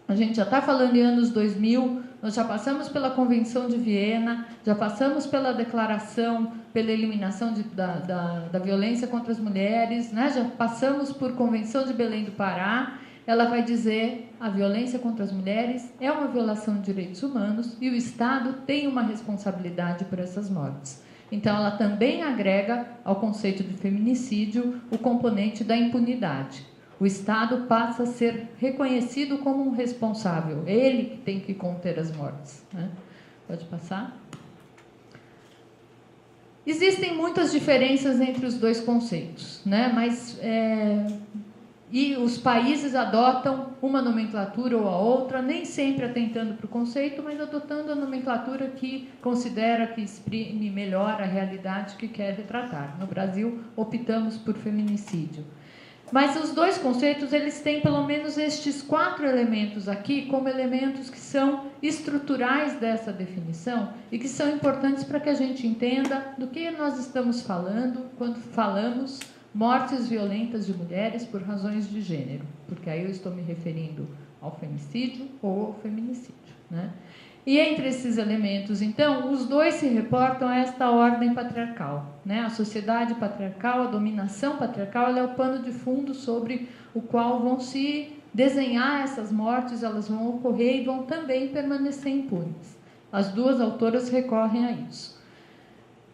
a gente já está falando em anos 2000, nós já passamos pela Convenção de Viena, já passamos pela declaração, pela eliminação da violência contra as mulheres, né? Já passamos por Convenção de Belém do Pará. Ela vai dizer a violência contra as mulheres é uma violação de direitos humanos e o Estado tem uma responsabilidade por essas mortes. Então, ela também agrega ao conceito de feminicídio o componente da impunidade. O Estado passa a ser reconhecido como um responsável. Ele que tem que conter as mortes, né? Pode passar? Existem muitas diferenças entre os dois conceitos, né? Mas e os países adotam uma nomenclatura ou a outra, nem sempre atentando para o conceito, mas adotando a nomenclatura que considera que exprime melhor a realidade que quer retratar. No Brasil, optamos por feminicídio. Mas os dois conceitos, eles têm pelo menos estes 4 elementos aqui como elementos que são estruturais dessa definição e que são importantes para que a gente entenda do que nós estamos falando quando falamos mortes violentas de mulheres por razões de gênero, porque aí eu estou me referindo ao femicídio ou ao feminicídio, né? E entre esses elementos, então, os dois se reportam a esta ordem patriarcal, né? A sociedade patriarcal, a dominação patriarcal, ela é o pano de fundo sobre o qual vão se desenhar essas mortes, elas vão ocorrer e vão também permanecer impunes. As duas autoras recorrem a isso.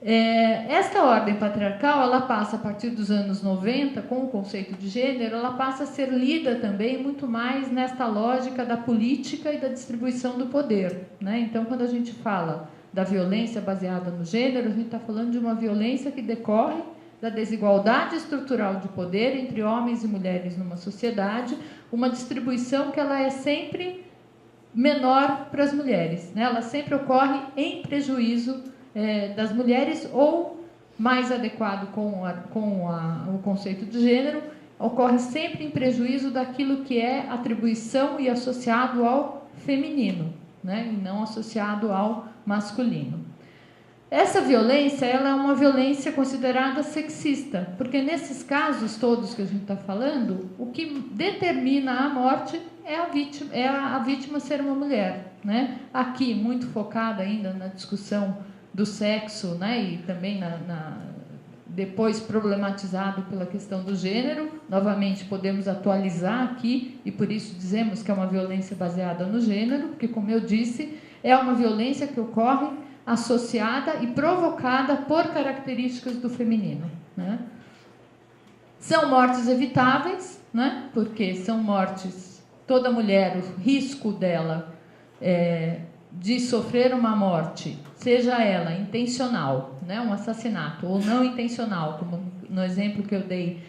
Esta ordem patriarcal, ela passa a partir dos anos 90, com o conceito de gênero, ela passa a ser lida também muito mais nesta lógica da política e da distribuição do poder, né? Então, quando a gente fala da violência baseada no gênero, a gente está falando de uma violência que decorre da desigualdade estrutural de poder entre homens e mulheres numa sociedade, uma distribuição que ela é sempre menor para as mulheres, né? Ela sempre ocorre em prejuízo das mulheres, ou, mais adequado com o conceito de gênero, ocorre sempre em prejuízo daquilo que é atribuição e associado ao feminino, né? E não associado ao masculino. Essa violência, ela é uma violência considerada sexista, porque nesses casos todos que a gente está falando, o que determina a morte é a vítima ser uma mulher, né? Aqui, muito focada ainda na discussão do sexo, né? E também depois problematizado pela questão do gênero. Novamente, podemos atualizar aqui, e por isso dizemos que é uma violência baseada no gênero, porque, como eu disse, é uma violência que ocorre associada e provocada por características do feminino, né? São mortes evitáveis, né? Porque são mortes, toda mulher, o risco dela de sofrer uma morte, seja ela intencional, né? Um assassinato, ou não intencional, como no exemplo que eu dei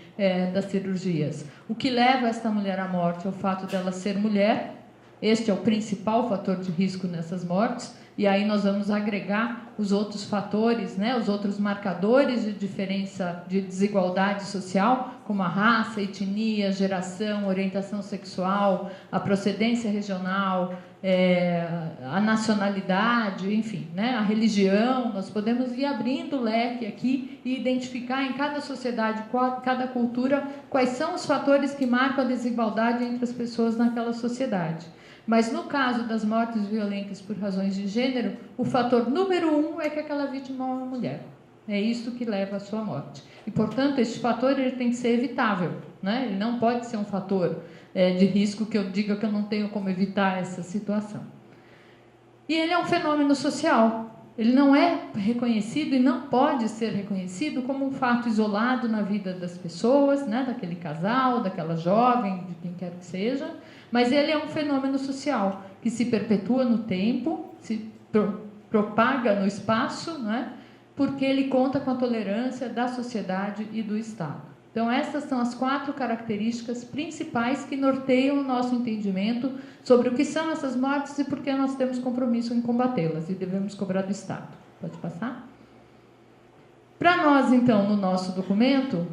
das cirurgias. O que leva esta mulher à morte é o fato dela ser mulher. Este é o principal fator de risco nessas mortes. E aí nós vamos agregar os outros fatores, né, os outros marcadores de diferença, de desigualdade social, como a raça, etnia, geração, orientação sexual, a procedência regional, a nacionalidade, enfim, né, a religião. Nós podemos ir abrindo o leque aqui e identificar em cada sociedade, cada cultura, quais são os fatores que marcam a desigualdade entre as pessoas naquela sociedade. Mas no caso das mortes violentas por razões de gênero, o fator número 1 é que aquela vítima é uma mulher. É isso que leva à sua morte. E, portanto, este fator ele tem que ser evitável, né? Ele não pode ser um fator de risco que eu diga que eu não tenho como evitar essa situação. E ele é um fenômeno social. Ele não é reconhecido e não pode ser reconhecido como um fato isolado na vida das pessoas, né? Daquele casal, daquela jovem, de quem quer que seja, mas ele é um fenômeno social que se perpetua no tempo, se propaga no espaço, né? Porque ele conta com a tolerância da sociedade e do Estado. Então, essas são as 4 características principais que norteiam o nosso entendimento sobre o que são essas mortes e por que nós temos compromisso em combatê-las e devemos cobrar do Estado. Pode passar? Para nós, então, no nosso documento,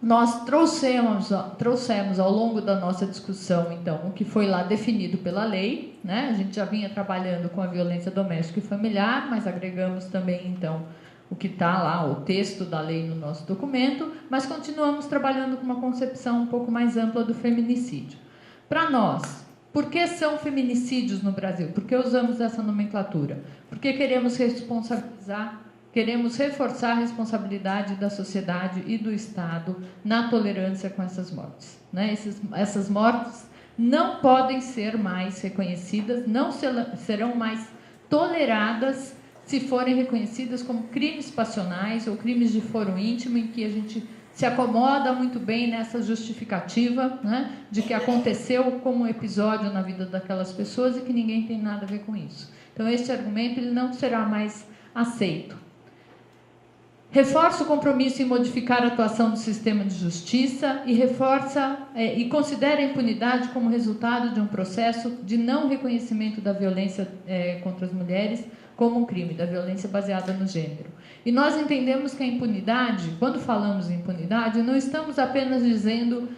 nós trouxemos ao longo da nossa discussão, então, o que foi lá definido pela lei, né? A gente já vinha trabalhando com a violência doméstica e familiar, mas agregamos também, então, o que está lá, o texto da lei no nosso documento, mas continuamos trabalhando com uma concepção um pouco mais ampla do feminicídio. Para nós, por que são feminicídios no Brasil? Por que usamos essa nomenclatura? Porque queremos responsabilizar, queremos reforçar a responsabilidade da sociedade e do Estado na tolerância com essas mortes, né? Essas mortes não podem ser mais reconhecidas, não serão mais toleradas se forem reconhecidas como crimes passionais ou crimes de foro íntimo, em que a gente se acomoda muito bem nessa justificativa, né, de que aconteceu como um episódio na vida daquelas pessoas e que ninguém tem nada a ver com isso. Então, este argumento ele não será mais aceito. Reforça o compromisso em modificar a atuação do sistema de justiça e considera a impunidade como resultado de um processo de não reconhecimento da violência contra as mulheres como um crime, da violência baseada no gênero. E nós entendemos que a impunidade, quando falamos em impunidade, não estamos apenas dizendo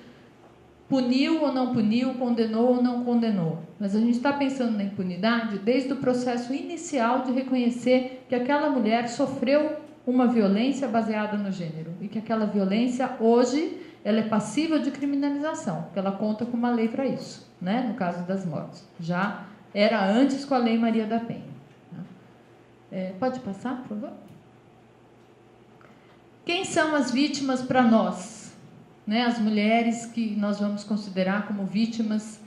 puniu ou não puniu, condenou ou não condenou. Mas a gente está pensando na impunidade desde o processo inicial de reconhecer que aquela mulher sofreu uma violência baseada no gênero e que aquela violência, hoje, ela é passível de criminalização, porque ela conta com uma lei para isso, né? No caso das mortes. Já era antes com a Lei Maria da Penha. Pode passar, por favor? Quem são as vítimas para nós? Né? As mulheres que nós vamos considerar como vítimas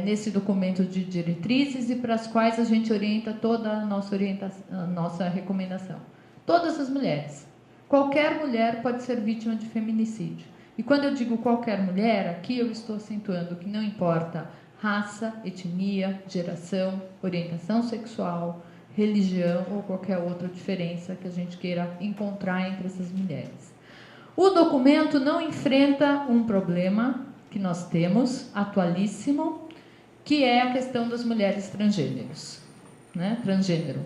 nesse documento de diretrizes e para as quais a gente orienta toda a nossa recomendação. todas as mulheres. Qualquer mulher pode ser vítima de feminicídio. E quando eu digo qualquer mulher, aqui eu estou acentuando que não importa raça, etnia, geração, orientação sexual, religião ou qualquer outra diferença que a gente queira encontrar entre essas mulheres. O documento não enfrenta um problema que nós temos, atualíssimo, que é a questão das mulheres transgêneros, né? Transgênero.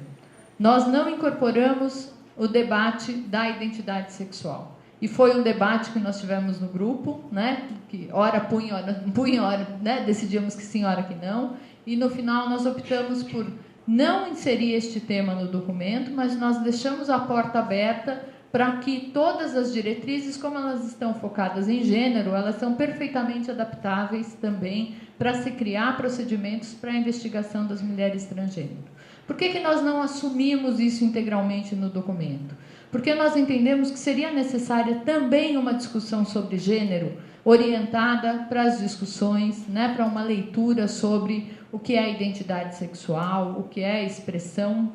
Nós não incorporamos o debate da identidade sexual. E foi um debate que nós tivemos no grupo, né? Que hora punha, hora, né? Decidimos que sim, hora que não. E no final nós optamos por não inserir este tema no documento, mas nós deixamos a porta aberta para que todas as diretrizes, como elas estão focadas em gênero, elas são perfeitamente adaptáveis também para se criar procedimentos para a investigação das mulheres transgênero. Por que nós não assumimos isso integralmente no documento? Porque nós entendemos que seria necessária também uma discussão sobre gênero, orientada para as discussões, né, para uma leitura sobre o que é a identidade sexual, o que é a expressão,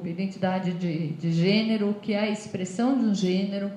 identidade de gênero, o que é a expressão de um gênero,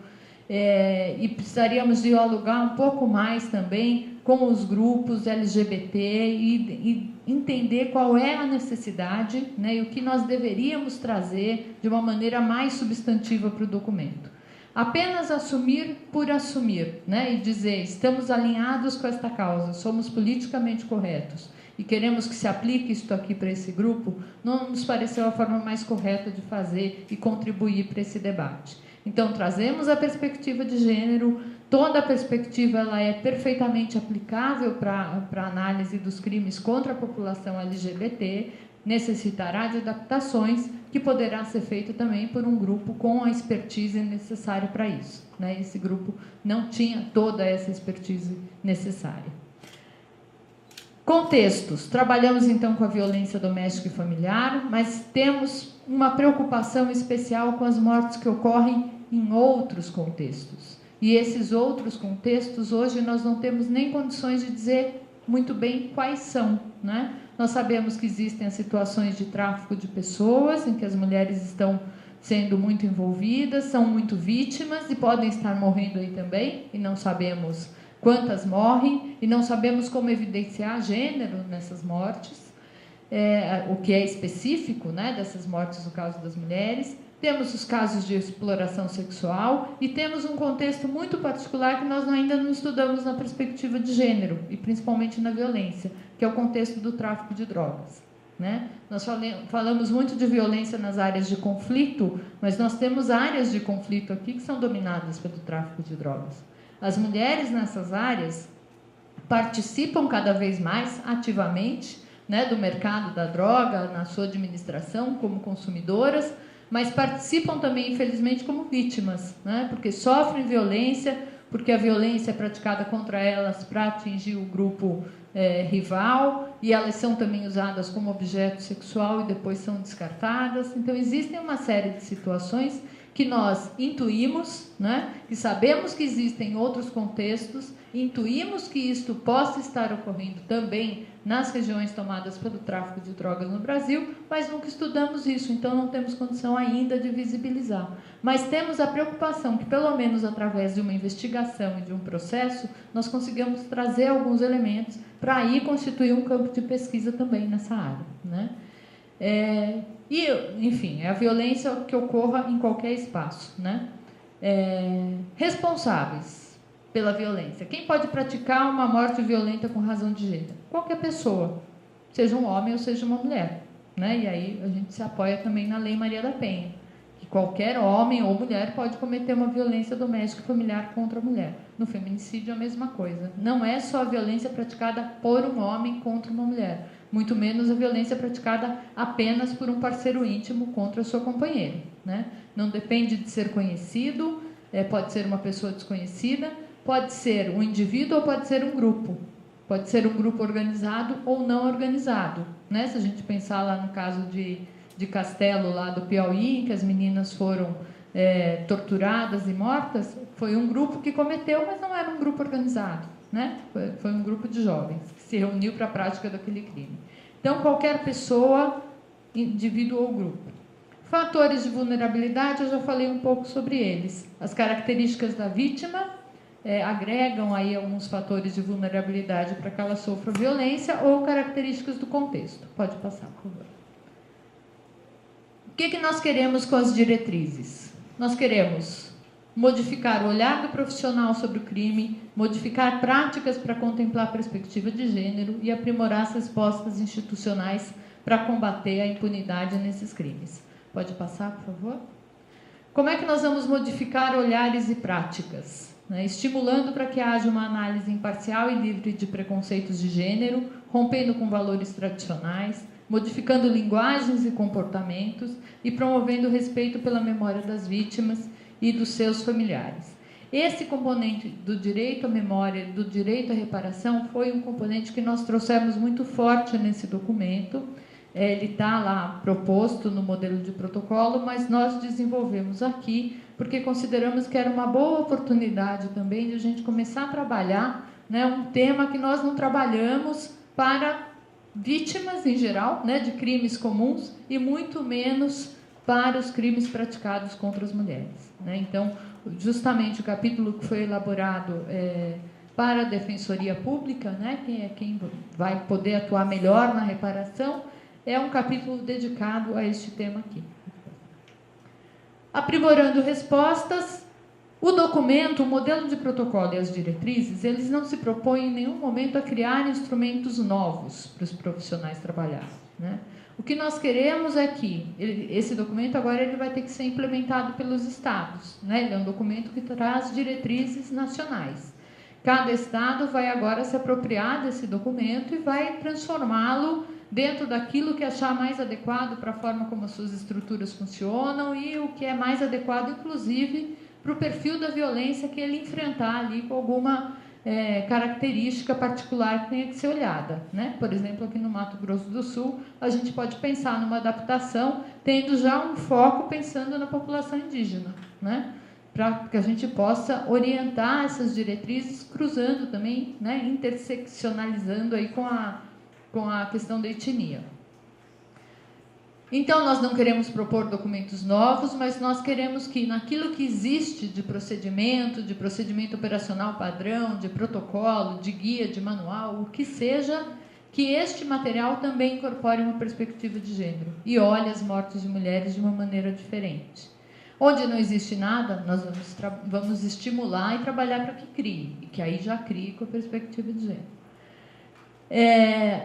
e precisaríamos dialogar um pouco mais também com os grupos LGBT e entender qual é a necessidade, né, e o que nós deveríamos trazer de uma maneira mais substantiva para o documento. Apenas assumir por assumir, né, e dizer estamos alinhados com esta causa, somos politicamente corretos e queremos que se aplique isto aqui para esse grupo, não nos pareceu a forma mais correta de fazer e contribuir para esse debate. Então, trazemos a perspectiva de gênero, toda a perspectiva ela é perfeitamente aplicável para a análise dos crimes contra a população LGBT, necessitará de adaptações, que poderá ser feito também por um grupo com a expertise necessária para isso, né? Esse grupo não tinha toda essa expertise necessária. Contextos. Trabalhamos, então, com a violência doméstica e familiar, mas temos uma preocupação especial com as mortes que ocorrem em outros contextos. E esses outros contextos, hoje, nós não temos nem condições de dizer muito bem quais são, né? Nós sabemos que existem as situações de tráfico de pessoas, em que as mulheres estão sendo muito envolvidas, são muito vítimas e podem estar morrendo aí também, e não sabemos quantas morrem, e não sabemos como evidenciar gênero nessas mortes, o que é específico, né, dessas mortes no caso das mulheres. Temos os casos de exploração sexual e temos um contexto muito particular que nós ainda não estudamos na perspectiva de gênero, e principalmente na violência, que é o contexto do tráfico de drogas, né? Nós falamos muito de violência nas áreas de conflito, mas nós temos áreas de conflito aqui que são dominadas pelo tráfico de drogas. As mulheres nessas áreas participam cada vez mais ativamente, né, do mercado da droga, na sua administração, como consumidoras, mas participam também, infelizmente, como vítimas, né, porque sofrem violência, porque a violência é praticada contra elas para atingir o grupo rival, e elas são também usadas como objeto sexual e depois são descartadas. Então, existem uma série de situações que nós intuímos, né, que sabemos que existem outros contextos, intuímos que isto possa estar ocorrendo também nas regiões tomadas pelo tráfico de drogas no Brasil, mas nunca estudamos isso, então não temos condição ainda de visibilizar. Mas temos a preocupação que, pelo menos através de uma investigação e de um processo, nós consigamos trazer alguns elementos para aí constituir um campo de pesquisa também nessa área, né? E, enfim, é a violência que ocorra em qualquer espaço, né? Responsáveis pela violência. Quem pode praticar uma morte violenta com razão de gênero? Qualquer pessoa, seja um homem ou seja uma mulher, né? E aí a gente se apoia também na Lei Maria da Penha, que qualquer homem ou mulher pode cometer uma violência doméstica e familiar contra a mulher. No feminicídio é a mesma coisa. Não é só a violência praticada por um homem contra uma mulher, muito menos a violência praticada apenas por um parceiro íntimo contra a sua companheira, né? Não depende de ser conhecido, pode ser uma pessoa desconhecida, pode ser um indivíduo ou pode ser um grupo. Pode ser um grupo organizado ou não organizado, né? Se a gente pensar lá no caso de Castelo, lá do Piauí, em que as meninas foram torturadas e mortas, foi um grupo que cometeu, mas não era um grupo organizado, né? Foi um grupo de jovens que se reuniu para a prática daquele crime. Então, qualquer pessoa, indivíduo ou grupo. Fatores de vulnerabilidade, eu já falei um pouco sobre eles. As características da vítima agregam aí alguns fatores de vulnerabilidade para que ela sofra violência ou características do contexto. Pode passar, por favor. O que nós queremos com as diretrizes? Nós queremos modificar o olhar do profissional sobre o crime, modificar práticas para contemplar a perspectiva de gênero e aprimorar as respostas institucionais para combater a impunidade nesses crimes. Pode passar, por favor? Como é que nós vamos modificar olhares e práticas? Estimulando para que haja uma análise imparcial e livre de preconceitos de gênero, rompendo com valores tradicionais, modificando linguagens e comportamentos e promovendo o respeito pela memória das vítimas e dos seus familiares. Esse componente do direito à memória, do direito à reparação, foi um componente que nós trouxemos muito forte nesse documento. Ele está lá proposto no modelo de protocolo, mas nós desenvolvemos aqui porque consideramos que era uma boa oportunidade também de a gente começar a trabalhar, né, um tema que nós não trabalhamos para vítimas em geral, né, de crimes comuns, e muito menos para os crimes praticados contra as mulheres, né? Então, justamente o capítulo que foi elaborado para a Defensoria Pública, né, quem vai poder atuar melhor na reparação, é um capítulo dedicado a este tema aqui. Aprimorando respostas, o documento, o modelo de protocolo e as diretrizes, eles não se propõem em nenhum momento a criar instrumentos novos para os profissionais trabalharem, né? O que nós queremos é que esse documento agora ele vai ter que ser implementado pelos estados, né? Ele é um documento que traz diretrizes nacionais. Cada estado vai agora se apropriar desse documento e vai transformá-lo dentro daquilo que achar mais adequado para a forma como as suas estruturas funcionam e o que é mais adequado, inclusive, para o perfil da violência que ele enfrentar ali com alguma característica particular que tenha que ser olhada, né? Por exemplo, aqui no Mato Grosso do Sul, a gente pode pensar numa adaptação tendo já um foco pensando na população indígena, né? Para que a gente possa orientar essas diretrizes cruzando também, né? Interseccionalizando aí com a questão da etnia. Então, nós não queremos propor documentos novos, mas nós queremos que, naquilo que existe de procedimento operacional padrão, de protocolo, de guia, de manual, o que seja, que este material também incorpore uma perspectiva de gênero e olhe as mortes de mulheres de uma maneira diferente. Onde não existe nada, nós vamos estimular e trabalhar para que crie, e que aí já crie com a perspectiva de gênero.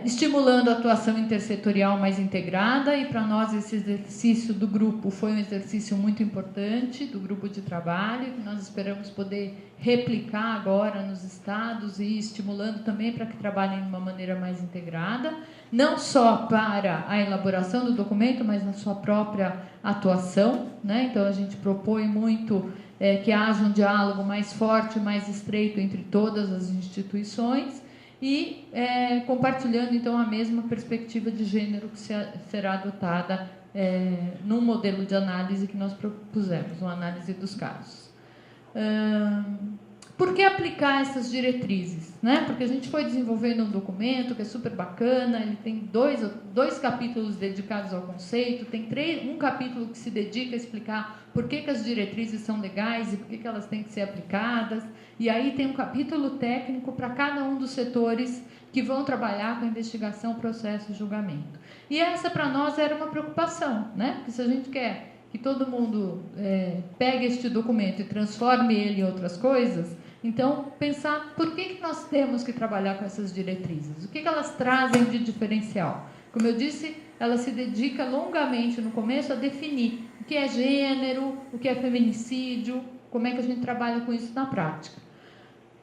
Estimulando a atuação intersetorial mais integrada, e para nós esse exercício do grupo foi um exercício muito importante, do grupo de trabalho, que nós esperamos poder replicar agora nos estados e estimulando também para que trabalhem de uma maneira mais integrada, não só para a elaboração do documento, mas na sua própria atuação, né? Então a gente propõe muito que haja um diálogo mais forte, mais estreito entre todas as instituições, e compartilhando, então, a mesma perspectiva de gênero que será adotada num modelo de análise que nós propusemos, uma análise dos casos. Por que aplicar essas diretrizes, né? Porque a gente foi desenvolvendo um documento que é super bacana, ele tem dois capítulos dedicados ao conceito, tem um capítulo que se dedica a explicar por que as diretrizes são legais e por que elas têm que ser aplicadas, e aí tem um capítulo técnico para cada um dos setores que vão trabalhar com investigação, processo e julgamento. E essa, para nós, era uma preocupação, né? Porque se a gente quer que todo mundo pegue este documento e transforme ele em outras coisas, então, pensar por que nós temos que trabalhar com essas diretrizes, o que elas trazem de diferencial. Como eu disse, ela se dedica longamente no começo a definir o que é gênero, o que é feminicídio, como é que a gente trabalha com isso na prática.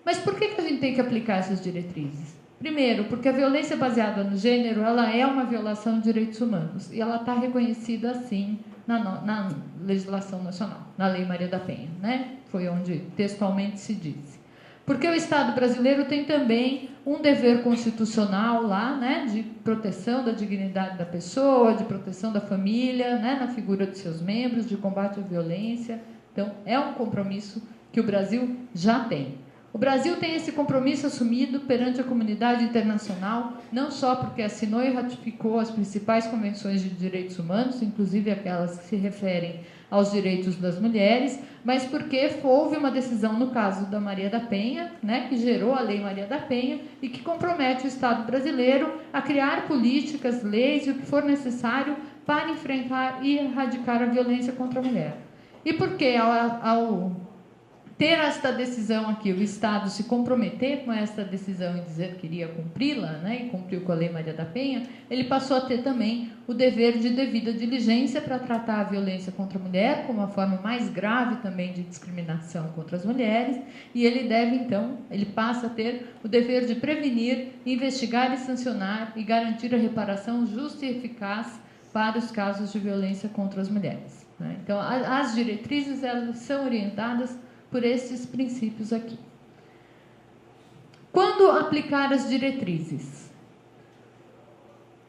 Mas por que a gente tem que aplicar essas diretrizes? Primeiro, porque a violência baseada no gênero ela é uma violação de direitos humanos e ela está reconhecida assim na legislação nacional, na Lei Maria da Penha, né? Foi onde textualmente se disse. Porque o Estado brasileiro tem também um dever constitucional lá, né, de proteção da dignidade da pessoa, de proteção da família, né, na figura de seus membros, de combate à violência. Então, é um compromisso que o Brasil já tem. O Brasil tem esse compromisso assumido perante a comunidade internacional, não só porque assinou e ratificou as principais convenções de direitos humanos, inclusive aquelas que se referem aos direitos das mulheres, mas porque houve uma decisão no caso da Maria da Penha, né, que gerou a Lei Maria da Penha e que compromete o Estado brasileiro a criar políticas, leis e o que for necessário para enfrentar e erradicar a violência contra a mulher. E porque ao ter esta decisão aqui, o Estado se comprometer com esta decisão e dizer que iria cumpri-la, né, e cumpriu com a Lei Maria da Penha, ele passou a ter também o dever de devida diligência para tratar a violência contra a mulher como a forma mais grave também de discriminação contra as mulheres, e ele deve, então, ele passa a ter o dever de prevenir, investigar e sancionar e garantir a reparação justa e eficaz para os casos de violência contra as mulheres, né? Então, as diretrizes, elas são orientadas por esses princípios aqui. Quando aplicar as diretrizes?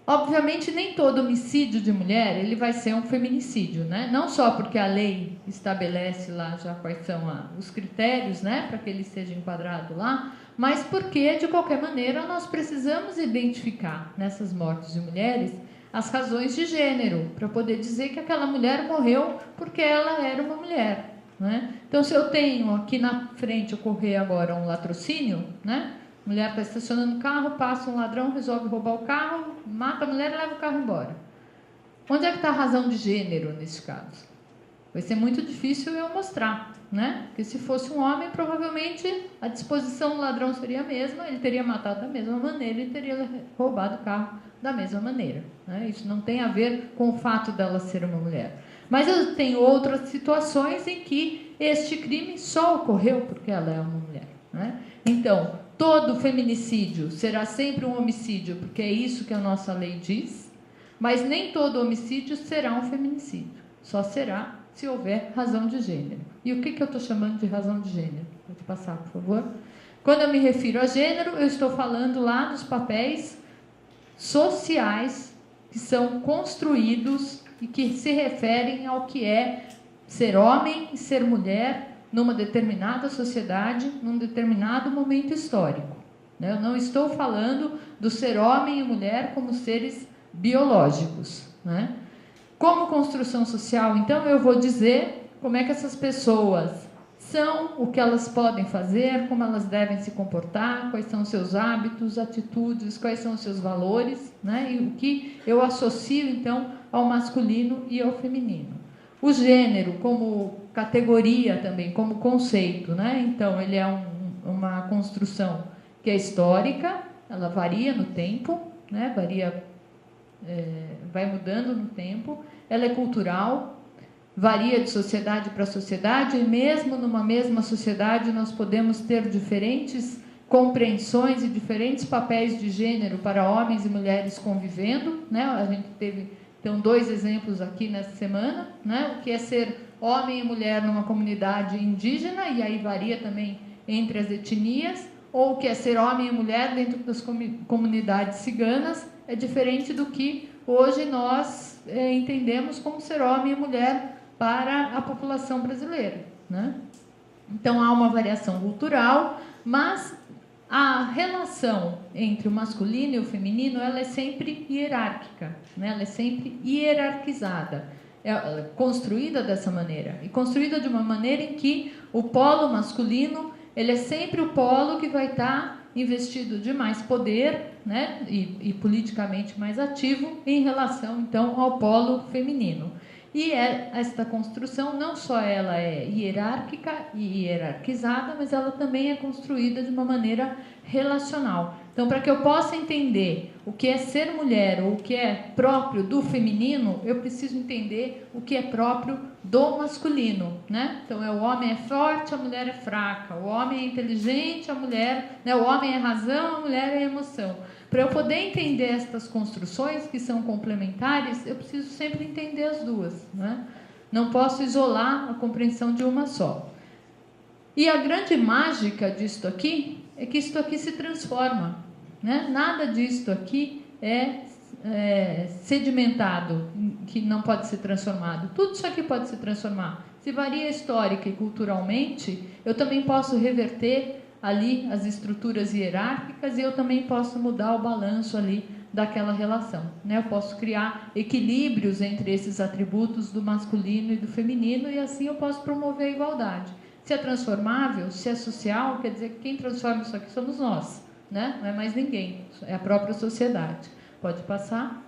Obviamente, nem todo homicídio de mulher ele vai ser um feminicídio, né? Não só porque a lei estabelece lá já quais são os critérios, né, para que ele seja enquadrado lá, mas porque, de qualquer maneira, nós precisamos identificar nessas mortes de mulheres as razões de gênero, para poder dizer que aquela mulher morreu porque ela era uma mulher, né? Então, se eu tenho aqui na frente ocorrer agora um latrocínio, né? A mulher está estacionando o carro, passa um ladrão, resolve roubar o carro, mata a mulher e leva o carro embora. Onde é que está a razão de gênero nesse caso? Vai ser muito difícil eu mostrar, né? Porque se fosse um homem, provavelmente a disposição do ladrão seria a mesma, ele teria matado da mesma maneira e teria roubado o carro da mesma maneira, né? Isso não tem a ver com o fato dela ser uma mulher. Mas eu tenho outras situações em que este crime só ocorreu porque ela é uma mulher, né? Então, todo feminicídio será sempre um homicídio, porque é isso que a nossa lei diz, mas nem todo homicídio será um feminicídio. Só será se houver razão de gênero. E o que eu estou chamando de razão de gênero? Pode passar, por favor. Quando eu me refiro a gênero, eu estou falando lá dos papéis sociais que são construídos e que se referem ao que é ser homem e ser mulher numa determinada sociedade, num determinado momento histórico, né? Eu não estou falando do ser homem e mulher como seres biológicos, né? Como construção social, então, eu vou dizer como é que essas pessoas são, o que elas podem fazer, como elas devem se comportar, quais são os seus hábitos, atitudes, quais são os seus valores, né? E o que eu associo, então, ao masculino e ao feminino. O gênero como categoria também, como conceito, né? Então, ele é uma construção que é histórica, ela varia no tempo, né? Vai mudando no tempo, ela é cultural, varia de sociedade para sociedade, e mesmo numa mesma sociedade nós podemos ter diferentes compreensões e diferentes papéis de gênero para homens e mulheres convivendo, né? A gente teve, então, 2 exemplos aqui nessa semana, né? O que é ser homem e mulher numa comunidade indígena, e aí varia também entre as etnias, ou o que é ser homem e mulher dentro das comunidades ciganas, é diferente do que hoje nós entendemos como ser homem e mulher para a população brasileira, né? Então, há uma variação cultural, mas a relação entre o masculino e o feminino, ela é sempre hierárquica, né? Ela é sempre hierarquizada, é construída dessa maneira, e construída de uma maneira em que o polo masculino, ele é sempre o polo que vai estar investido de mais poder, né? E politicamente mais ativo em relação, então, ao polo feminino. E esta construção, não só ela é hierárquica e hierarquizada, mas ela também é construída de uma maneira relacional. Então, para que eu possa entender o que é ser mulher ou o que é próprio do feminino, eu preciso entender o que é próprio do masculino, né? Então, o homem é forte, a mulher é fraca, o homem é inteligente, a mulher, né? O homem é razão, a mulher é emoção. Para eu poder entender estas construções que são complementares, eu preciso sempre entender as duas, né? Não posso isolar a compreensão de uma só. E a grande mágica disto aqui é que isto aqui se transforma, né? Nada disto aqui é sedimentado, que não pode ser transformado. Tudo isso aqui pode se transformar. Se varia histórica e culturalmente, eu também posso reverter ali as estruturas hierárquicas e eu também posso mudar o balanço ali daquela relação, né? Eu posso criar equilíbrios entre esses atributos do masculino e do feminino e assim eu posso promover a igualdade. Se é transformável, se é social, quer dizer que quem transforma isso aqui somos nós, né? Não é mais ninguém, é a própria sociedade. Pode passar.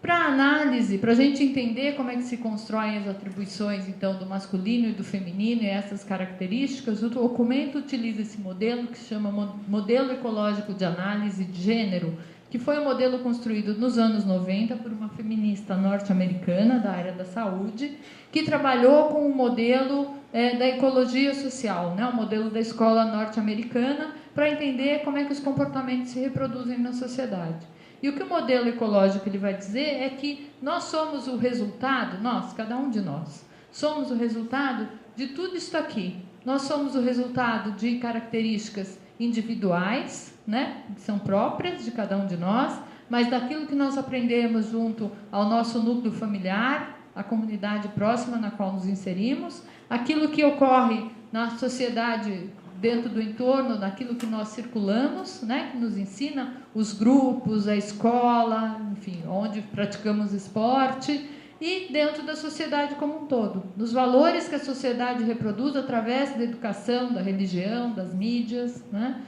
Para análise, para a gente entender como é que se constroem as atribuições então do masculino e do feminino e essas características, o documento utiliza esse modelo que se chama Modelo Ecológico de Análise de Gênero, que foi um modelo construído nos anos 90 por uma feminista norte-americana da área da saúde, que trabalhou com o modelo da ecologia social, né, o modelo da escola norte-americana, para entender como é que os comportamentos se reproduzem na sociedade. E o que o modelo ecológico ele vai dizer é que nós somos o resultado, nós, cada um de nós, somos o resultado de tudo isso aqui. Nós somos o resultado de características individuais, né, que são próprias de cada um de nós, mas daquilo que nós aprendemos junto ao nosso núcleo familiar, a comunidade próxima na qual nos inserimos, aquilo que ocorre na sociedade dentro do entorno, daquilo que nós circulamos, né, que nos ensina, os grupos, a escola, enfim, onde praticamos esporte, e dentro da sociedade como um todo, dos valores que a sociedade reproduz através da educação, da religião, das mídias, né?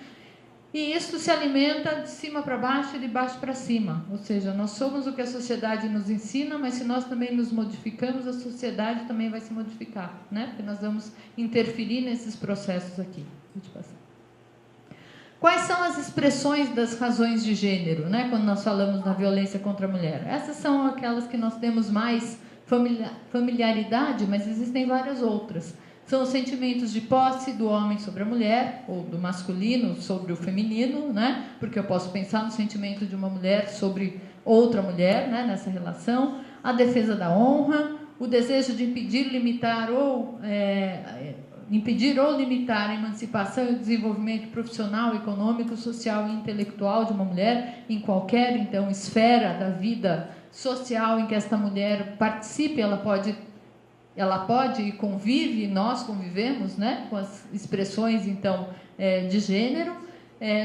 E isso se alimenta de cima para baixo e de baixo para cima, ou seja, nós somos o que a sociedade nos ensina, mas se nós também nos modificamos, a sociedade também vai se modificar, né? Porque nós vamos interferir nesses processos aqui. Deixa eu passar. Quais são as expressões das razões de gênero, né, quando nós falamos na violência contra a mulher? Essas são aquelas que nós temos mais familiaridade, mas existem várias outras. São os sentimentos de posse do homem sobre a mulher, ou do masculino sobre o feminino, né, porque eu posso pensar no sentimento de uma mulher sobre outra mulher, né, nessa relação. A defesa da honra, o desejo de impedir, limitar ou limitar a emancipação e o desenvolvimento profissional, econômico, social e intelectual de uma mulher em qualquer, então, esfera da vida social em que esta mulher participe, ela pode e convive, nós convivemos, né, com as expressões, então, de gênero,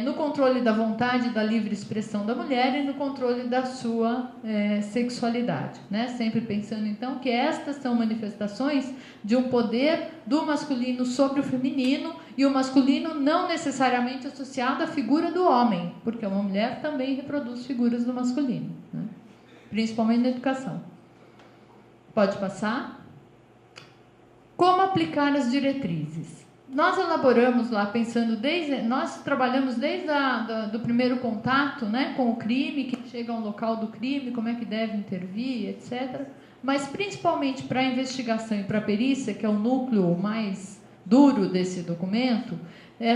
no controle da vontade e da livre expressão da mulher e no controle da sua sexualidade, né? Sempre pensando, então, que estas são manifestações de um poder do masculino sobre o feminino e o masculino não necessariamente associado à figura do homem, porque uma mulher também reproduz figuras do masculino, né? Principalmente na educação. Pode passar. Como aplicar as diretrizes? Nós elaboramos lá, nós trabalhamos desde do primeiro contato, né, com o crime, que chega ao local do crime, como é que deve intervir, etc. Mas, principalmente para a investigação e para a perícia, que é o núcleo mais duro desse documento,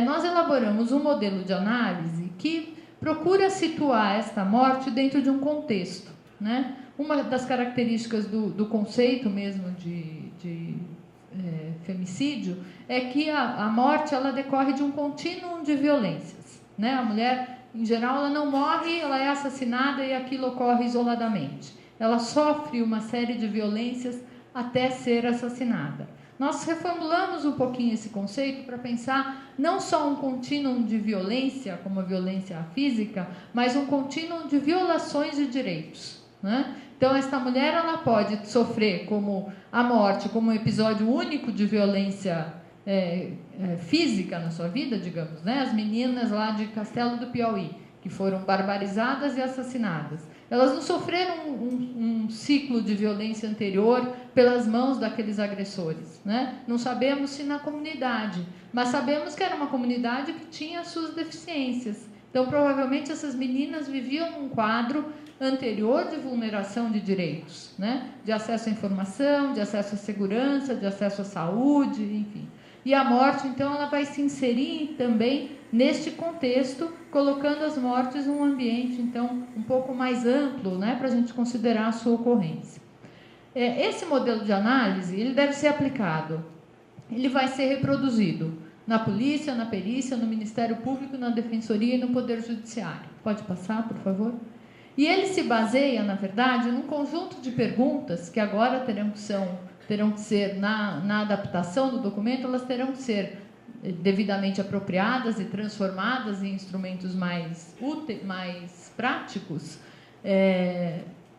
nós elaboramos um modelo de análise que procura situar esta morte dentro de um contexto, né? Uma das características do conceito mesmo de femicídio é que a morte ela decorre de um contínuo de violências, né? A mulher, em geral, ela não morre, ela é assassinada e aquilo ocorre isoladamente. Ela sofre uma série de violências até ser assassinada. Nós reformulamos um pouquinho esse conceito para pensar não só um contínuo de violência, como a violência física, mas um contínuo de violações de direitos, né? Então, esta mulher ela pode sofrer como a morte, como um episódio único de violência física na sua vida, digamos, né? As meninas lá de Castelo do Piauí, que foram barbarizadas e assassinadas. Elas não sofreram um ciclo de violência anterior pelas mãos daqueles agressores, né? Não sabemos se na comunidade, mas sabemos que era uma comunidade que tinha suas deficiências. Então, provavelmente, essas meninas viviam num quadro anterior de vulneração de direitos, né? De acesso à informação, de acesso à segurança, de acesso à saúde, enfim. E a morte, então, ela vai se inserir também neste contexto, colocando as mortes num ambiente, então, um pouco mais amplo, né? Para a gente considerar a sua ocorrência. Esse modelo de análise, ele deve ser aplicado, ele vai ser reproduzido na polícia, na perícia, no Ministério Público, na Defensoria e no Poder Judiciário. Pode passar, por favor? E ele se baseia, na verdade, num conjunto de perguntas que agora terão que ser, na adaptação do documento, elas terão que ser devidamente apropriadas e transformadas em instrumentos mais úteis, mais práticos,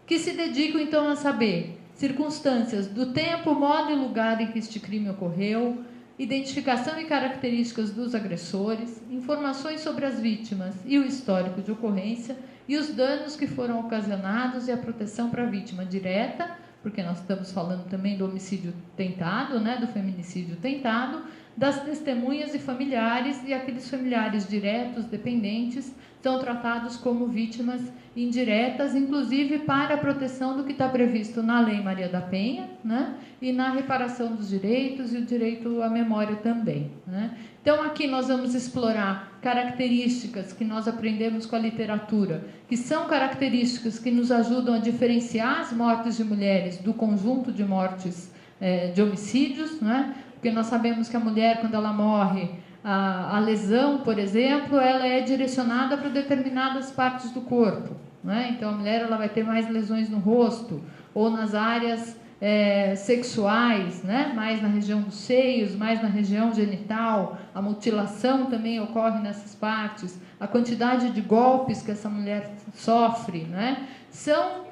que se dedicam então a saber circunstâncias do tempo, modo e lugar em que este crime ocorreu, identificação e características dos agressores, informações sobre as vítimas e o histórico de ocorrência e os danos que foram ocasionados e a proteção para a vítima direta, porque nós estamos falando também do homicídio tentado, né, do feminicídio tentado, das testemunhas e familiares, e aqueles familiares diretos, dependentes, são tratados como vítimas indiretas, inclusive para a proteção do que está previsto na Lei Maria da Penha, né, e na reparação dos direitos e o direito à memória também, né. Então, aqui nós vamos explorar características que nós aprendemos com a literatura, que são características que nos ajudam a diferenciar as mortes de mulheres do conjunto de mortes de homicídios, né? Porque nós sabemos que a mulher, quando ela morre, a lesão, por exemplo, ela é direcionada para determinadas partes do corpo, né? Então, a mulher ela vai ter mais lesões no rosto ou nas áreas sexuais, né? Mais na região dos seios, mais na região genital. A mutilação também ocorre nessas partes. A quantidade de golpes que essa mulher sofre, né? São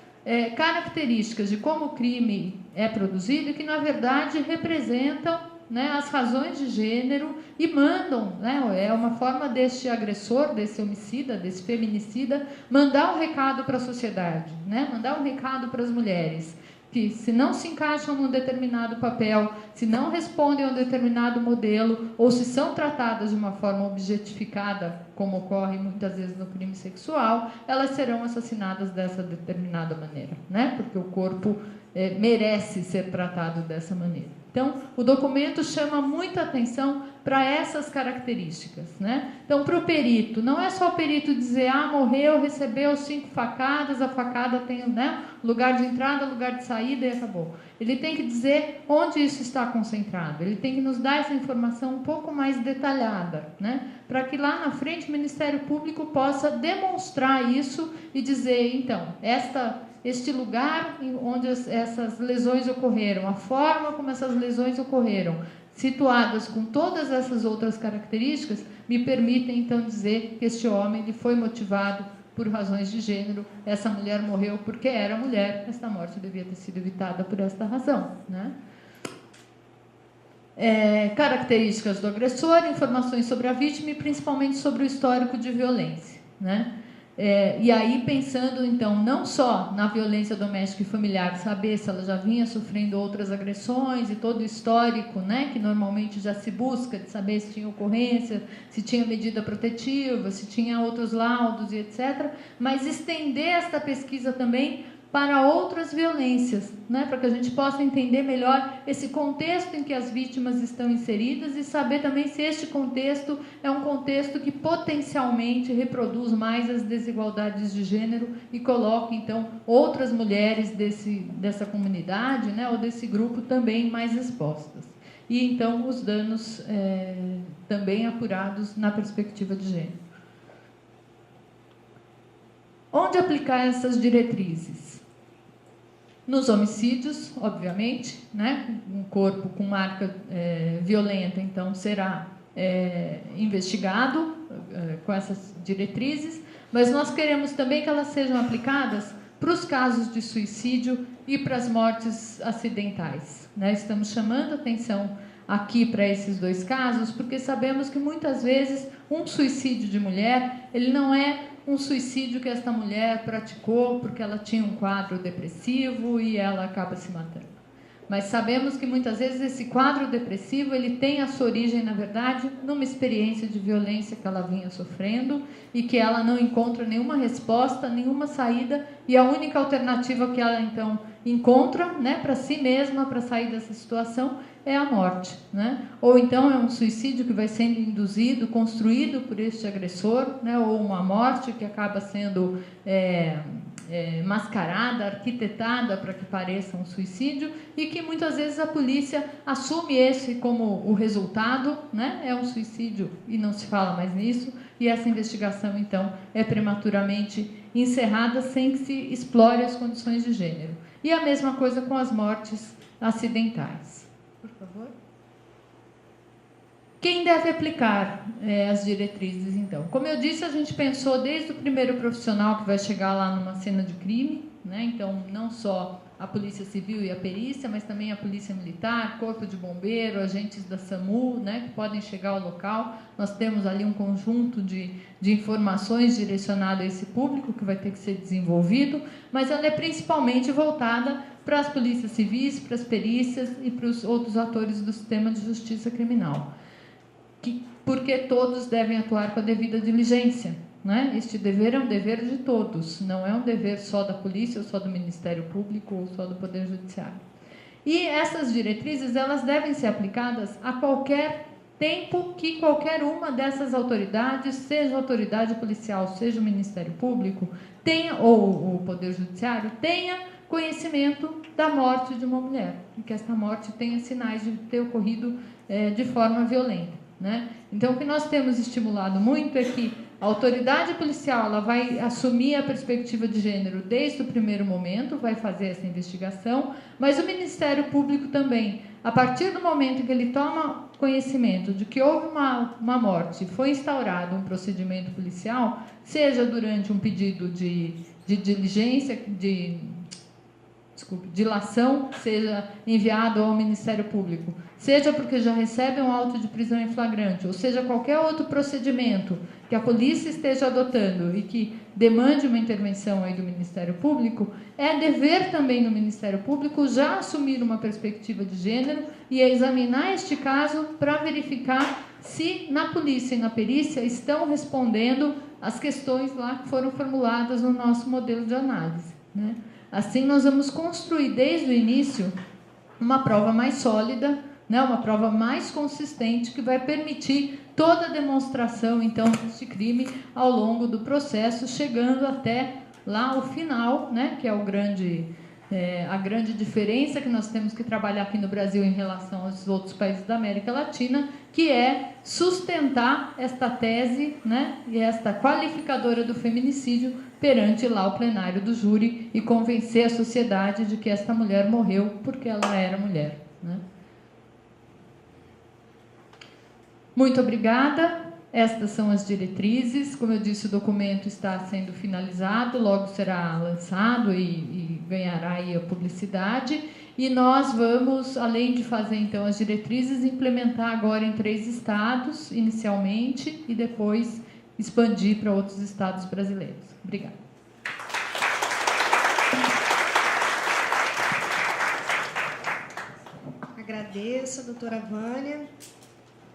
características de como o crime é produzido e que, na verdade, representam, né, as razões de gênero e mandam, né, é uma forma deste agressor, desse homicida, desse feminicida, mandar um recado para a sociedade, né, mandar um recado para as mulheres, que se não se encaixam num determinado papel, se não respondem a um determinado modelo, ou se são tratadas de uma forma objetificada, como ocorre muitas vezes no crime sexual, elas serão assassinadas dessa determinada maneira, né? Porque o corpo merece ser tratado dessa maneira. Então, o documento chama muita atenção para essas características, né? Então, para o perito, não é só o perito dizer, morreu, recebeu 5 facadas, a facada tem, né, lugar de entrada, lugar de saída e acabou. Ele tem que dizer onde isso está concentrado, ele tem que nos dar essa informação um pouco mais detalhada, né? Para que lá na frente o Ministério Público possa demonstrar isso e dizer, então, este lugar onde essas lesões ocorreram, a forma como essas lesões ocorreram, situadas com todas essas outras características, me permitem, então, dizer que este homem ele foi motivado por razões de gênero, essa mulher morreu porque era mulher, esta morte devia ter sido evitada por esta razão, né? Características do agressor, informações sobre a vítima e principalmente sobre o histórico de violência, né? E aí pensando então não só na violência doméstica e familiar, saber se ela já vinha sofrendo outras agressões e todo o histórico, né, que normalmente já se busca de saber se tinha ocorrência, se tinha medida protetiva, se tinha outros laudos e etc, mas estender esta pesquisa também para outras violências, né, para que a gente possa entender melhor esse contexto em que as vítimas estão inseridas e saber também se este contexto é um contexto que potencialmente reproduz mais as desigualdades de gênero e coloca, então, outras mulheres dessa comunidade, né, ou desse grupo também mais expostas. E, então, os danos também apurados na perspectiva de gênero. Onde aplicar essas diretrizes? Nos homicídios, obviamente, né? Um corpo com marca violenta, então, será investigado com essas diretrizes, mas nós queremos também que elas sejam aplicadas para os casos de suicídio e para as mortes acidentais, né? Estamos chamando atenção aqui para esses 2 casos, porque sabemos que muitas vezes um suicídio de mulher, ele não é um suicídio que esta mulher praticou porque ela tinha um quadro depressivo e ela acaba se matando. Mas sabemos que muitas vezes esse quadro depressivo ele tem a sua origem, na verdade, numa experiência de violência que ela vinha sofrendo e que ela não encontra nenhuma resposta, nenhuma saída, e a única alternativa que ela então encontra, né, para si mesma, para sair dessa situação, é a morte, né? Ou então é um suicídio que vai sendo induzido, construído por este agressor, né? Ou uma morte que acaba sendo mascarada, arquitetada para que pareça um suicídio e que muitas vezes a polícia assume esse como o resultado, né? É um suicídio e não se fala mais nisso, e essa investigação então é prematuramente encerrada sem que se explore as condições de gênero. E a mesma coisa com as mortes acidentais. Por favor. Quem deve aplicar as diretrizes, então? Como eu disse, a gente pensou desde o primeiro profissional que vai chegar lá numa cena de crime, né? Então, não só a Polícia Civil e a perícia, mas também a Polícia Militar, Corpo de Bombeiro, agentes da SAMU, né, que podem chegar ao local. Nós temos ali um conjunto de informações direcionado a esse público que vai ter que ser desenvolvido, mas ela é principalmente voltada para as polícias civis, para as perícias e para os outros atores do sistema de justiça criminal. Porque todos devem atuar com a devida diligência. Né? Este dever é um dever de todos, não é um dever só da polícia, ou só do Ministério Público, ou só do Poder Judiciário. E essas diretrizes, elas devem ser aplicadas a qualquer tempo que qualquer uma dessas autoridades, seja a autoridade policial, seja o Ministério Público, tenha, ou o Poder Judiciário, tenha conhecimento da morte de uma mulher, e que esta morte tenha sinais de ter ocorrido de forma violenta. Né? Então, o que nós temos estimulado muito é que a autoridade policial ela vai assumir a perspectiva de gênero desde o primeiro momento, vai fazer essa investigação, mas o Ministério Público também, a partir do momento em que ele toma conhecimento de que houve uma morte, foi instaurado um procedimento policial, seja durante um pedido de diligência, dilação, seja enviado ao Ministério Público, seja porque já recebe um auto de prisão em flagrante, ou seja, qualquer outro procedimento que a polícia esteja adotando e que demande uma intervenção aí do Ministério Público, é dever também do Ministério Público já assumir uma perspectiva de gênero e examinar este caso para verificar se na polícia e na perícia estão respondendo às questões lá que foram formuladas no nosso modelo de análise, né? Assim, nós vamos construir desde o início uma prova mais sólida, né, uma prova mais consistente que vai permitir toda a demonstração, então, deste crime ao longo do processo, chegando até lá o final, né, que é a grande diferença que nós temos que trabalhar aqui no Brasil em relação aos outros países da América Latina, que é sustentar esta tese, né, e esta qualificadora do feminicídio perante lá o plenário do júri e convencer a sociedade de que esta mulher morreu porque ela era mulher. Né? Muito obrigada. Estas são as diretrizes. Como eu disse, o documento está sendo finalizado, logo será lançado e ganhará aí a publicidade. E nós vamos, além de fazer então as diretrizes, implementar agora em 3 estados, inicialmente, e depois expandir para outros estados brasileiros. Obrigada. Agradeço a doutora Vânia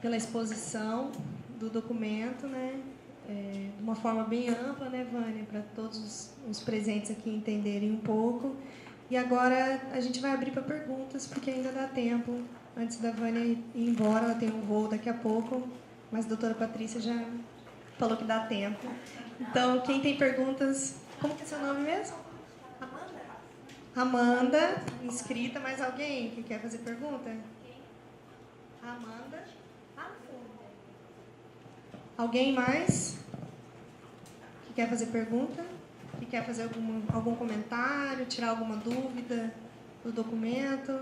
pela exposição do documento, né? De uma forma bem ampla, né, Vânia, para todos os presentes aqui entenderem um pouco. E agora a gente vai abrir para perguntas, porque ainda dá tempo, antes da Vânia ir embora, ela tem um voo daqui a pouco, mas a doutora Patrícia já falou que dá tempo. Então, quem tem perguntas... Como que é seu nome mesmo? Amanda, inscrita. Mais alguém que quer fazer pergunta? Amanda. Alguém mais que quer fazer pergunta? Que quer fazer algum comentário, tirar alguma dúvida do documento?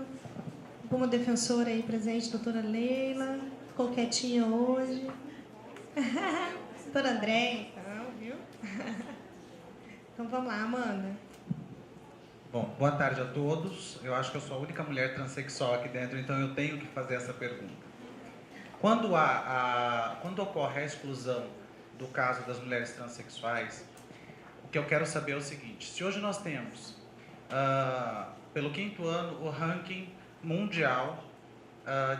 Alguma defensora aí presente, doutora Leila? Ficou quietinha hoje? Doutora Andréia, então, viu? Então vamos lá, Amanda. Bom, boa tarde a todos. Eu acho que eu sou a única mulher transexual aqui dentro, então eu tenho que fazer essa pergunta. Quando ocorre a exclusão do caso das mulheres transexuais, o que eu quero saber é o seguinte: se hoje nós temos, pelo 5º ano, o ranking mundial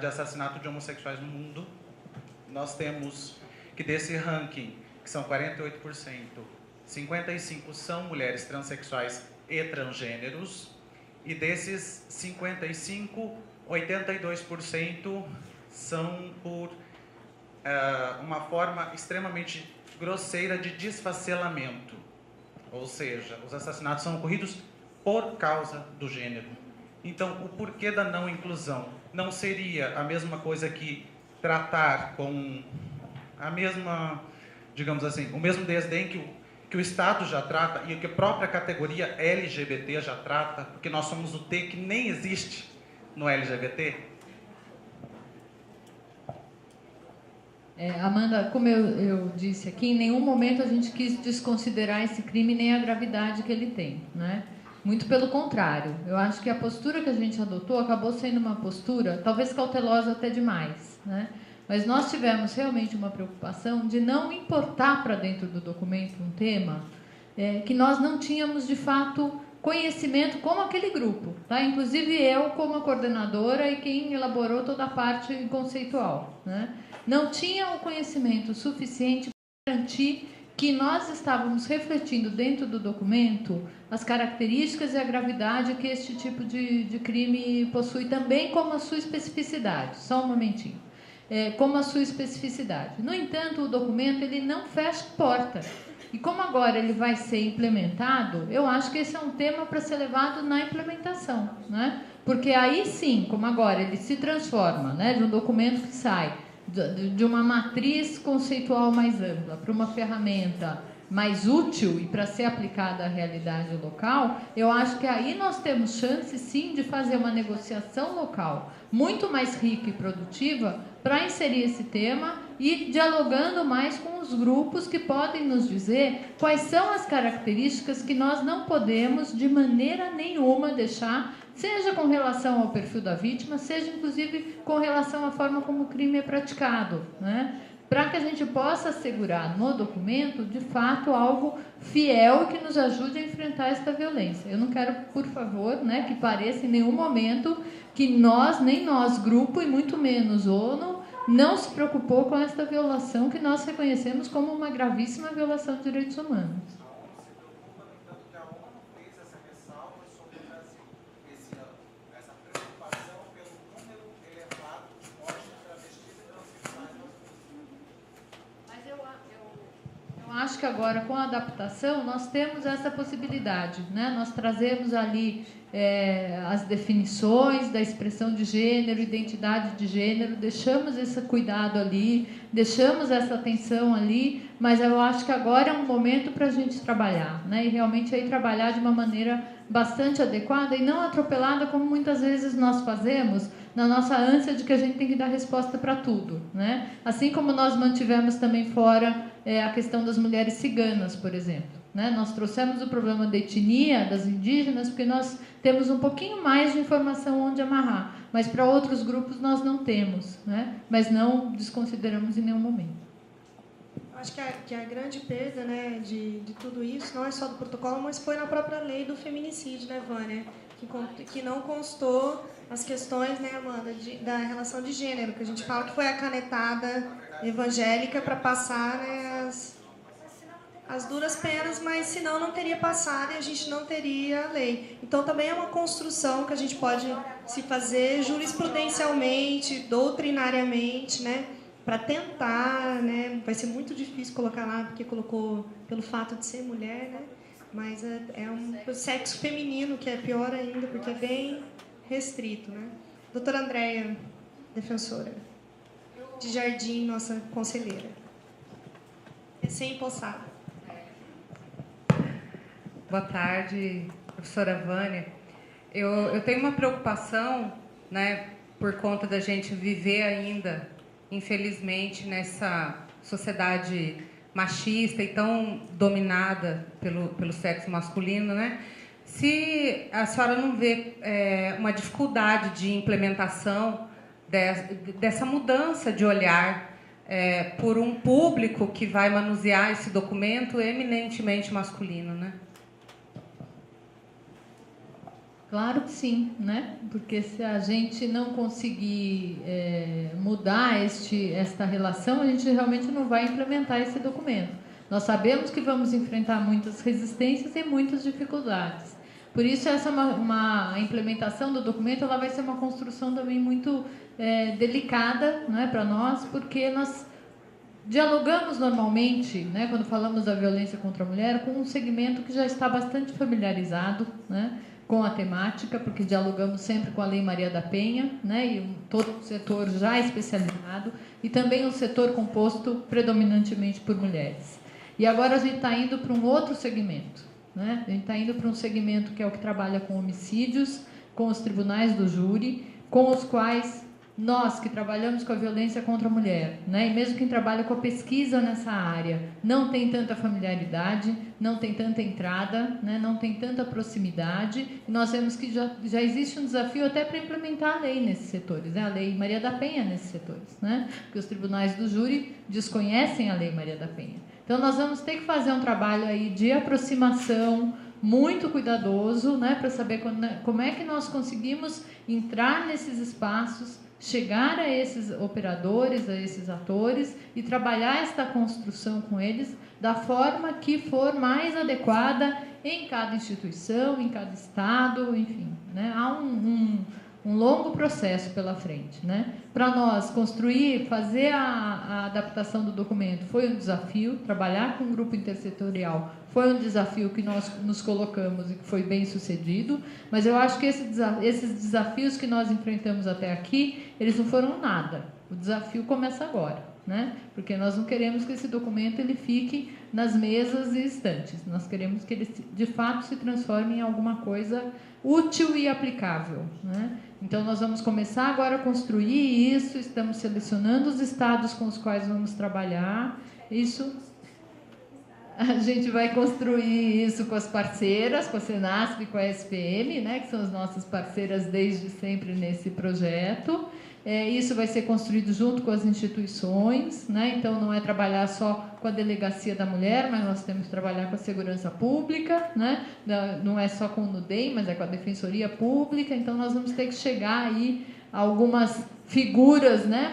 de assassinato de homossexuais no mundo, nós temos que desse ranking, que são 48%, 55% são mulheres transexuais e transgêneros, e desses 55%, 82% são por uma forma extremamente grosseira de desfacelamento, ou seja, os assassinatos são ocorridos por causa do gênero. Então, o porquê da não inclusão não seria a mesma coisa que tratar com a mesma, digamos assim, o mesmo desdém que o Estado já trata e que a própria categoria LGBT já trata, porque nós somos o T que nem existe no LGBT? Amanda, como eu disse aqui, em nenhum momento a gente quis desconsiderar esse crime nem a gravidade que ele tem, né? Muito pelo contrário. Eu acho que a postura que a gente adotou acabou sendo uma postura, talvez cautelosa até demais, né? Mas nós tivemos realmente uma preocupação de não importar para dentro do documento um tema que nós não tínhamos, de fato, conhecimento como aquele grupo, tá? Inclusive eu como a coordenadora e quem elaborou toda a parte conceitual, né? Não tinha o conhecimento suficiente para garantir que nós estávamos refletindo dentro do documento as características e a gravidade que este tipo de crime possui também, como a sua especificidade. Só um momentinho. Como a sua especificidade. No entanto, o documento ele não fecha a porta. E como agora ele vai ser implementado, eu acho que esse é um tema para ser levado na implementação, né? Porque aí sim, como agora ele se transforma, né, de um documento que sai de uma matriz conceitual mais ampla para uma ferramenta mais útil e para ser aplicada à realidade local, eu acho que aí nós temos chance sim de fazer uma negociação local muito mais rica e produtiva para inserir esse tema e dialogando mais com os grupos que podem nos dizer quais são as características que nós não podemos de maneira nenhuma deixar, seja com relação ao perfil da vítima, seja inclusive com relação à forma como o crime é praticado, né? Para que a gente possa assegurar no documento, de fato, algo fiel e que nos ajude a enfrentar esta violência. Eu não quero, por favor, né, que pareça em nenhum momento que nós, nem nós, grupo, e muito menos ONU, não se preocupou com esta violação que nós reconhecemos como uma gravíssima violação de direitos humanos. Acho que agora, com a adaptação, nós temos essa possibilidade, né? Nós trazemos ali as definições da expressão de gênero, identidade de gênero, deixamos esse cuidado ali, deixamos essa atenção ali, mas eu acho que agora é um momento para a gente trabalhar, né? E realmente aí trabalhar de uma maneira bastante adequada e não atropelada, como muitas vezes nós fazemos, na nossa ânsia de que a gente tem que dar resposta para tudo, né? Assim como nós mantivemos também fora a questão das mulheres ciganas, por exemplo, né? Nós trouxemos o problema da etnia, das indígenas, porque nós temos um pouquinho mais de informação onde amarrar, mas para outros grupos nós não temos, né? Mas não desconsideramos em nenhum momento. Acho que a grande perda, né, de tudo isso não é só do protocolo, mas foi na própria lei do feminicídio, né, Vânia? Que não constou as questões, né, Amanda, da relação de gênero, que a gente fala que foi a canetada evangélica para passar, né, as duras penas, mas senão não teria passado e a gente não teria a lei. Então também é uma construção que a gente pode se fazer jurisprudencialmente, doutrinariamente, né, para tentar, né, vai ser muito difícil colocar lá, porque colocou pelo fato de ser mulher, né, mas é um sexo feminino, que é pior ainda, porque é bem restrito, né. Doutora Andréia, defensora de Jardim, nossa conselheira, recém-possada. Boa tarde, professora Vânia. Eu tenho uma preocupação, né, por conta da gente viver ainda, infelizmente, nessa sociedade machista e tão dominada pelo sexo masculino, né? Se a senhora não vê uma dificuldade de implementação dessa mudança de olhar por um público que vai manusear esse documento eminentemente masculino, né? Claro que sim, né? Porque se a gente não conseguir mudar esta relação, a gente realmente não vai implementar esse documento. Nós sabemos que vamos enfrentar muitas resistências e muitas dificuldades. Por isso, a implementação do documento ela vai ser uma construção também muito delicada, né, para nós, porque nós dialogamos normalmente, né, quando falamos da violência contra a mulher, com um segmento que já está bastante familiarizado, né, com a temática, porque dialogamos sempre com a Lei Maria da Penha, né, e todo o setor já especializado, e também um setor composto predominantemente por mulheres. E agora a gente está indo para um outro segmento, né? A gente está indo para um segmento que é o que trabalha com homicídios, com os tribunais do júri, com os quais nós que trabalhamos com a violência contra a mulher, né, e mesmo quem trabalha com a pesquisa nessa área, não tem tanta familiaridade, não tem tanta entrada, né, não tem tanta proximidade, e nós vemos que já existe um desafio até para implementar a lei nesses setores, né, a Lei Maria da Penha nesses setores, né, porque os tribunais do júri desconhecem a Lei Maria da Penha. Então, nós vamos ter que fazer um trabalho aí de aproximação muito cuidadoso, né, para saber como é que nós conseguimos entrar nesses espaços, chegar a esses operadores, a esses atores e trabalhar esta construção com eles da forma que for mais adequada em cada instituição, em cada estado, enfim, né? Há um longo processo pela frente, né? Para nós construir, fazer a adaptação do documento foi um desafio, trabalhar com um grupo intersetorial foi um desafio que nós nos colocamos e que foi bem sucedido, mas eu acho que esses desafios que nós enfrentamos até aqui, eles não foram nada. O desafio começa agora, né? Porque nós não queremos que esse documento ele fique nas mesas e estantes. Nós queremos que ele, de fato, se transforme em alguma coisa útil e aplicável, né? Então, nós vamos começar agora a construir isso, estamos selecionando os estados com os quais vamos trabalhar. Isso, a gente vai construir isso com as parceiras, com a Senasp e com a SPM, né, que são as nossas parceiras desde sempre nesse projeto. Isso vai ser construído junto com as instituições, né? Então, não é trabalhar só com a Delegacia da Mulher, mas nós temos que trabalhar com a Segurança Pública, né? Não é só com o NUDEM, mas é com a Defensoria Pública. Então, nós vamos ter que chegar aí a algumas figuras, né,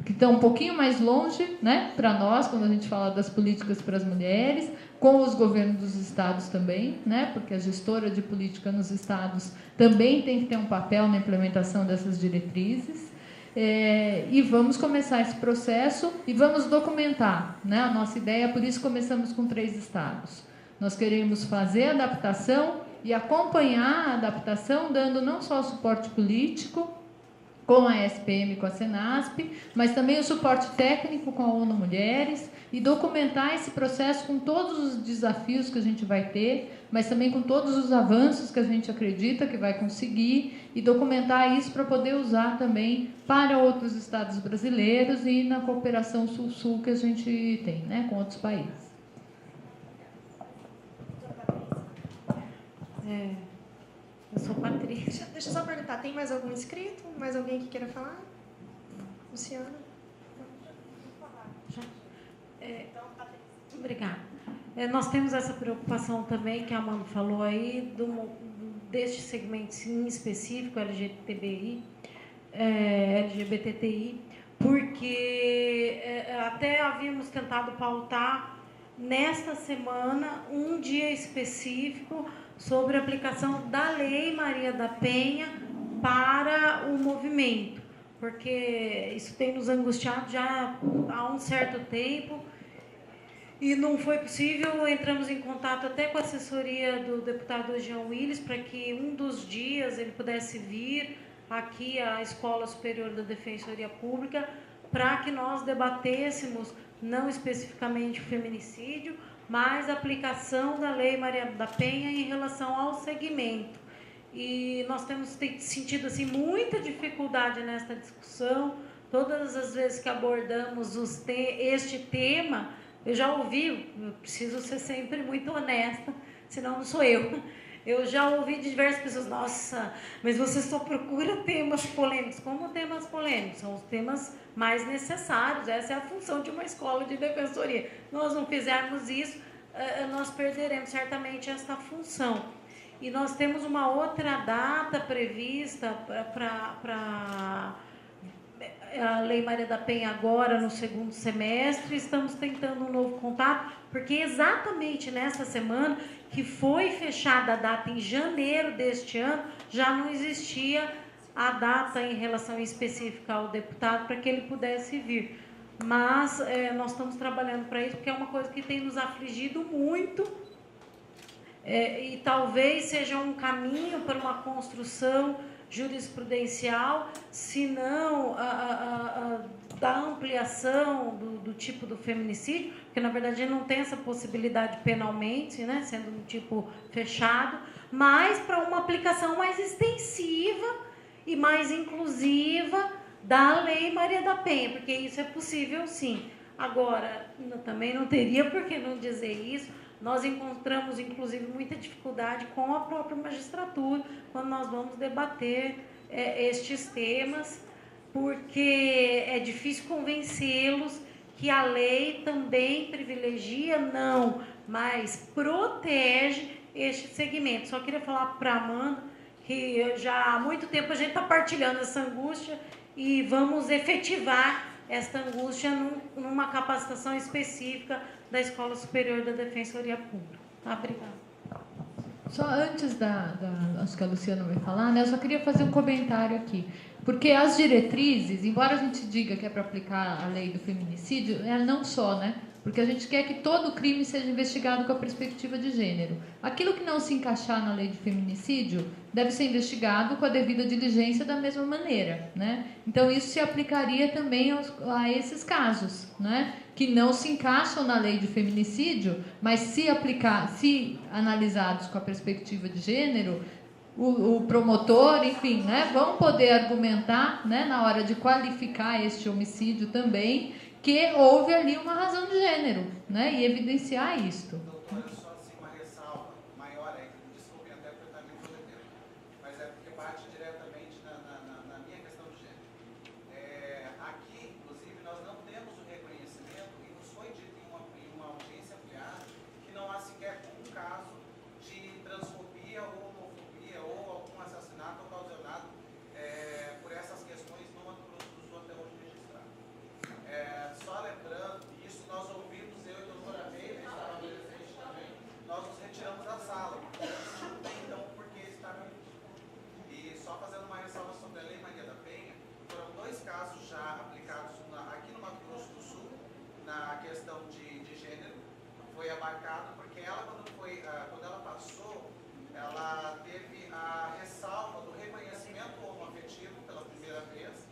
que estão um pouquinho mais longe, né, para nós, quando a gente fala das políticas para as mulheres, com os governos dos estados também, né, porque a gestora de política nos estados também tem que ter um papel na implementação dessas diretrizes. E vamos começar esse processo e vamos documentar, né, a nossa ideia, por isso começamos com 3 estados. Nós queremos fazer a adaptação e acompanhar a adaptação, dando não só o suporte político, com a SPM, com a Senasp, mas também o suporte técnico com a ONU Mulheres e documentar esse processo com todos os desafios que a gente vai ter, mas também com todos os avanços que a gente acredita que vai conseguir e documentar isso para poder usar também para outros estados brasileiros e na cooperação Sul-Sul que a gente tem, né, com outros países. Eu sou Patrícia. Deixa eu só perguntar, tem mais algum inscrito? Mais alguém que queira falar? Luciana? Obrigada. Nós temos essa preocupação também, que a Amanda falou aí, deste segmento em específico, LGBTI, porque até havíamos tentado pautar nesta semana um dia específico sobre a aplicação da Lei Maria da Penha para o movimento, porque isso tem nos angustiado já há um certo tempo e não foi possível. Entramos em contato até com a assessoria do deputado Jean Willis para que um dos dias ele pudesse vir aqui à Escola Superior da Defensoria Pública para que nós debatêssemos não especificamente o feminicídio, mas a aplicação da Lei Maria da Penha em relação ao segmento. E nós temos sentido assim, muita dificuldade nesta discussão. Todas as vezes que abordamos este tema, eu já ouvi, eu preciso ser sempre muito honesta, senão não sou eu. Eu já ouvi de diversas pessoas, nossa, mas você só procura temas polêmicos. Como temas polêmicos? São os temas mais necessários. Essa é a função de uma escola de defensoria. Nós não fizermos isso, nós perderemos certamente esta função. E nós temos uma outra data prevista para a Lei Maria da Penha agora no 2º semestre. Estamos tentando um novo contato, porque exatamente nessa semana que foi fechada a data em janeiro deste ano, já não existia a data em relação específica ao deputado para que ele pudesse vir. Mas nós estamos trabalhando para isso, porque é uma coisa que tem nos afligido muito e talvez seja um caminho para uma construção jurisprudencial, se não da ampliação do tipo do feminicídio, porque na verdade não tem essa possibilidade penalmente, né, sendo um tipo fechado, mas para uma aplicação mais extensiva e mais inclusiva da Lei Maria da Penha, porque isso é possível sim. Agora, também não teria por que não dizer isso. Nós encontramos, inclusive, muita dificuldade com a própria magistratura quando nós vamos debater estes temas, porque é difícil convencê-los que a lei também privilegia, não, mas protege este segmento. Só queria falar para a Amanda que já há muito tempo a gente está partilhando essa angústia e vamos efetivar esta angústia numa capacitação específica da Escola Superior da Defensoria Pública. Tá? Obrigada. Só antes acho que a Luciana vai falar, né? Eu só queria fazer um comentário aqui. Porque as diretrizes, embora a gente diga que é para aplicar a lei do feminicídio, não só, né? Porque a gente quer que todo crime seja investigado com a perspectiva de gênero. Aquilo que não se encaixar na lei de feminicídio deve ser investigado com a devida diligência da mesma maneira, né? Então isso se aplicaria também a esses casos, né? Que não se encaixam na lei de feminicídio, mas se analisados com a perspectiva de gênero, o promotor, enfim, né, vão poder argumentar, né, na hora de qualificar este homicídio também, que houve ali uma razão de gênero, né, e evidenciar isto. Doutora, só assim uma ressalva maior aí, desculpem até porque eu também estou tempo, mas é porque bate diretamente na minha questão de gênero. Aqui, inclusive, nós não temos o reconhecimento, e nos foi dito em uma audiência ampliada, que não há sequer um caso de transfobia ou homofobia ou algum assassinato ocasionado por essas questões no Mato Grosso do Sul até hoje registrado. Só lembrando, isso nós ouvimos, eu e a doutora Meire, estava presente também, nós nos retiramos da sala. Não tem então por que estar aqui. E só fazendo uma ressalva sobre a Lei Maria da Penha, foram 2 casos já aplicados aqui no Mato Grosso do Sul, na questão de gênero. Foi abarcado porque ela, quando ela passou, ela teve a ressalva do reconhecimento homoafetivo pela primeira vez,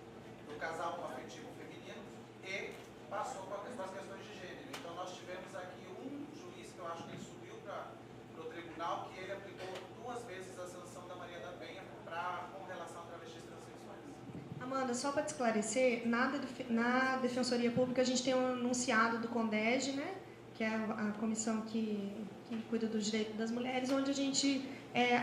do casal homoafetivo feminino, e passou com as questões de gênero. Então nós tivemos aqui um juiz, que eu acho que ele subiu para o tribunal, que ele aplicou 2 vezes a sanção da Maria da Penha com relação a travestis transexuais. Amanda, só para te esclarecer, na Defensoria Pública a gente tem um enunciado do CONDEG, né, que é a comissão que cuida do direito das mulheres, onde a gente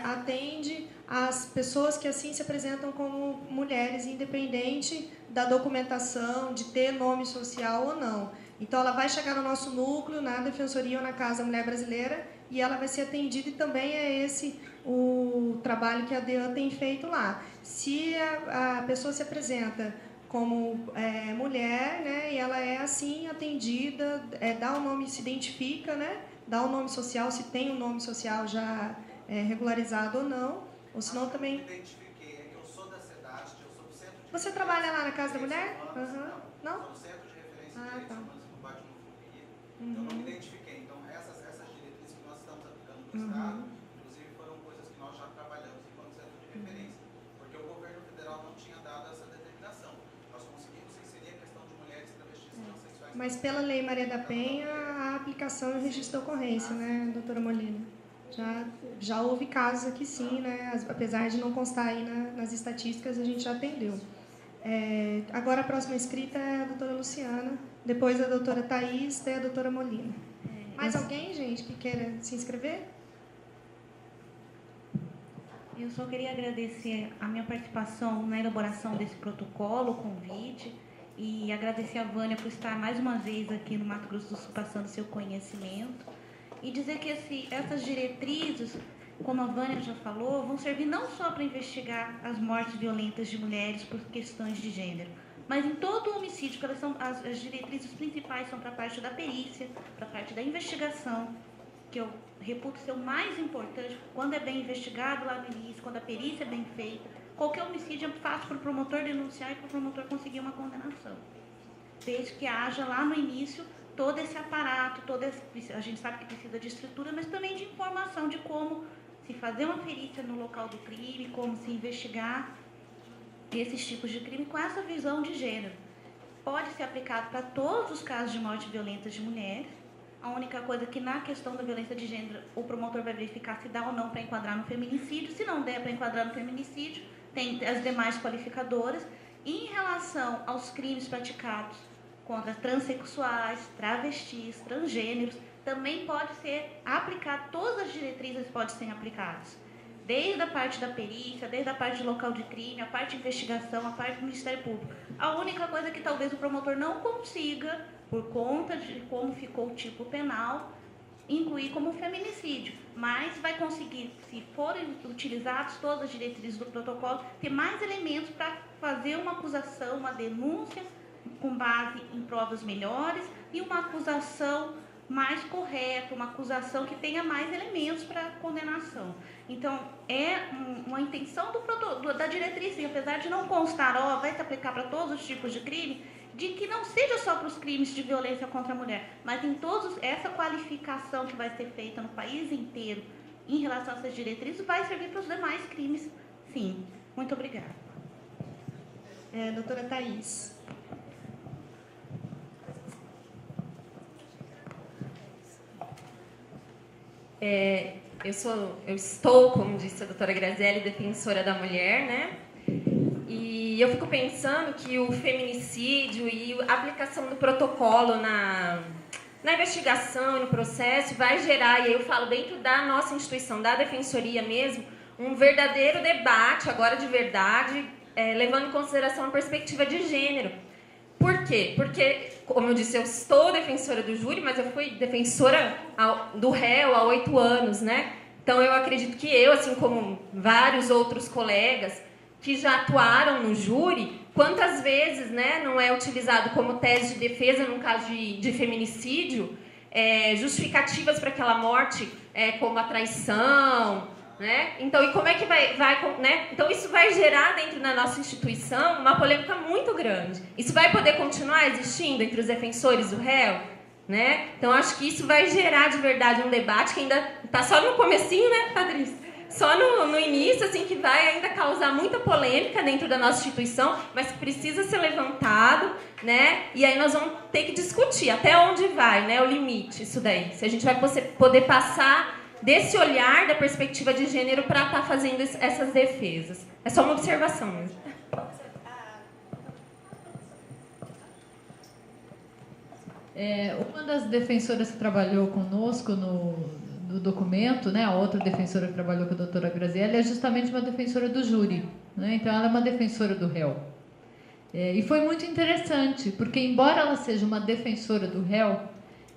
atende as pessoas que assim se apresentam como mulheres, independente da documentação, de ter nome social ou não. Então, ela vai chegar no nosso núcleo, na Defensoria ou na Casa Mulher Brasileira, e ela vai ser atendida, e também é esse o trabalho que a DEAN tem feito lá. Se a pessoa se apresenta como mulher, né, e ela é assim atendida, dá o nome, se identifica, né, dá o nome social, se tem um nome social já regularizado ou não, ou senão também... Eu me identifiquei, é que eu sou da CEDAST, eu sou do Centro de... Você trabalha lá na Casa da Mulher? Não? Eu sou do Centro de Referência de Direitos Humanos e Combate à Homofobia. Eu não me identifiquei. Então, essas diretrizes que nós estamos aplicando no Estado, inclusive foram coisas que nós já trabalhamos enquanto Centro de Referência, porque o governo federal não tinha dado essa determinação. Nós conseguimos inserir a questão de mulheres travestis transexuais. Mas pela Lei Maria da Penha, a aplicação e o registro de ocorrência, né, doutora Molina? Já houve casos aqui sim, né? Apesar de não constar aí nas estatísticas, a gente já atendeu. Agora a próxima inscrita é a doutora Luciana, depois a doutora Thaís e a doutora Molina. Mais alguém, gente, que queira se inscrever? Eu só queria agradecer a minha participação na elaboração desse protocolo, o convite, e agradecer a Vânia por estar mais uma vez aqui no Mato Grosso do Sul passando seu conhecimento. E dizer que essas diretrizes, como a Vânia já falou, vão servir não só para investigar as mortes violentas de mulheres por questões de gênero, mas em todo o homicídio, porque as diretrizes principais são para a parte da perícia, para a parte da investigação, que eu reputo ser o mais importante, quando é bem investigado lá no início, quando a perícia é bem feita. Qualquer homicídio é fácil para o promotor denunciar e para o promotor conseguir uma condenação, desde que haja lá no início todo esse aparato, a gente sabe que precisa de estrutura, mas também de informação de como se fazer uma perícia no local do crime, como se investigar esses tipos de crime com essa visão de gênero. Pode ser aplicado para todos os casos de morte violenta de mulheres. A única coisa que na questão da violência de gênero, o promotor vai verificar se dá ou não para enquadrar no feminicídio. Se não der para enquadrar no feminicídio, tem as demais qualificadoras. E em relação aos crimes praticados contra transexuais, travestis, transgêneros, também pode ser aplicado, todas as diretrizes podem ser aplicadas. Desde a parte da perícia, desde a parte do local de crime, a parte de investigação, a parte do Ministério Público. A única coisa que talvez o promotor não consiga, por conta de como ficou o tipo penal, incluir como feminicídio. Mas vai conseguir, se forem utilizadas todas as diretrizes do protocolo, ter mais elementos para fazer uma acusação, uma denúncia com base em provas melhores e uma acusação mais correta, uma acusação que tenha mais elementos para condenação. Então, é uma intenção da diretriz, sim, apesar de não constar, vai se aplicar para todos os tipos de crime, de que não seja só para os crimes de violência contra a mulher, mas em todos, essa qualificação que vai ser feita no país inteiro em relação a essas diretrizes vai servir para os demais crimes, sim. Muito obrigada. Doutora Thaís. Eu estou, como disse a doutora Graziele, defensora da mulher, né? E eu fico pensando que o feminicídio e a aplicação do protocolo na investigação e no processo vai gerar, e aí eu falo dentro da nossa instituição, da defensoria mesmo, um verdadeiro debate, agora de verdade, levando em consideração a perspectiva de gênero. Por quê? Porque, como eu disse, eu estou defensora do júri, mas eu fui defensora do réu há 8 anos, né? Então, eu acredito que eu, assim como vários outros colegas que já atuaram no júri, quantas vezes, né, não é utilizado como tese de defesa num caso de feminicídio, justificativas para aquela morte, como a traição, né? Então, e como é que vai, né? Então, isso vai gerar dentro da nossa instituição uma polêmica muito grande. Isso vai poder continuar existindo entre os defensores do réu, né? Então, acho que isso vai gerar de verdade um debate que ainda está só no comecinho, né, Patrícia? Só no início, assim, que vai ainda causar muita polêmica dentro da nossa instituição, mas que precisa ser levantado, né? E aí nós vamos ter que discutir até onde vai, né, o limite, isso daí. Se a gente vai poder passar desse olhar, da perspectiva de gênero, para estar fazendo essas defesas. É só uma observação mesmo. Uma das defensoras que trabalhou conosco no documento, né, a outra defensora que trabalhou com a doutora Graziele, é justamente uma defensora do júri, né? Então, ela é uma defensora do réu. E foi muito interessante, porque, embora ela seja uma defensora do réu,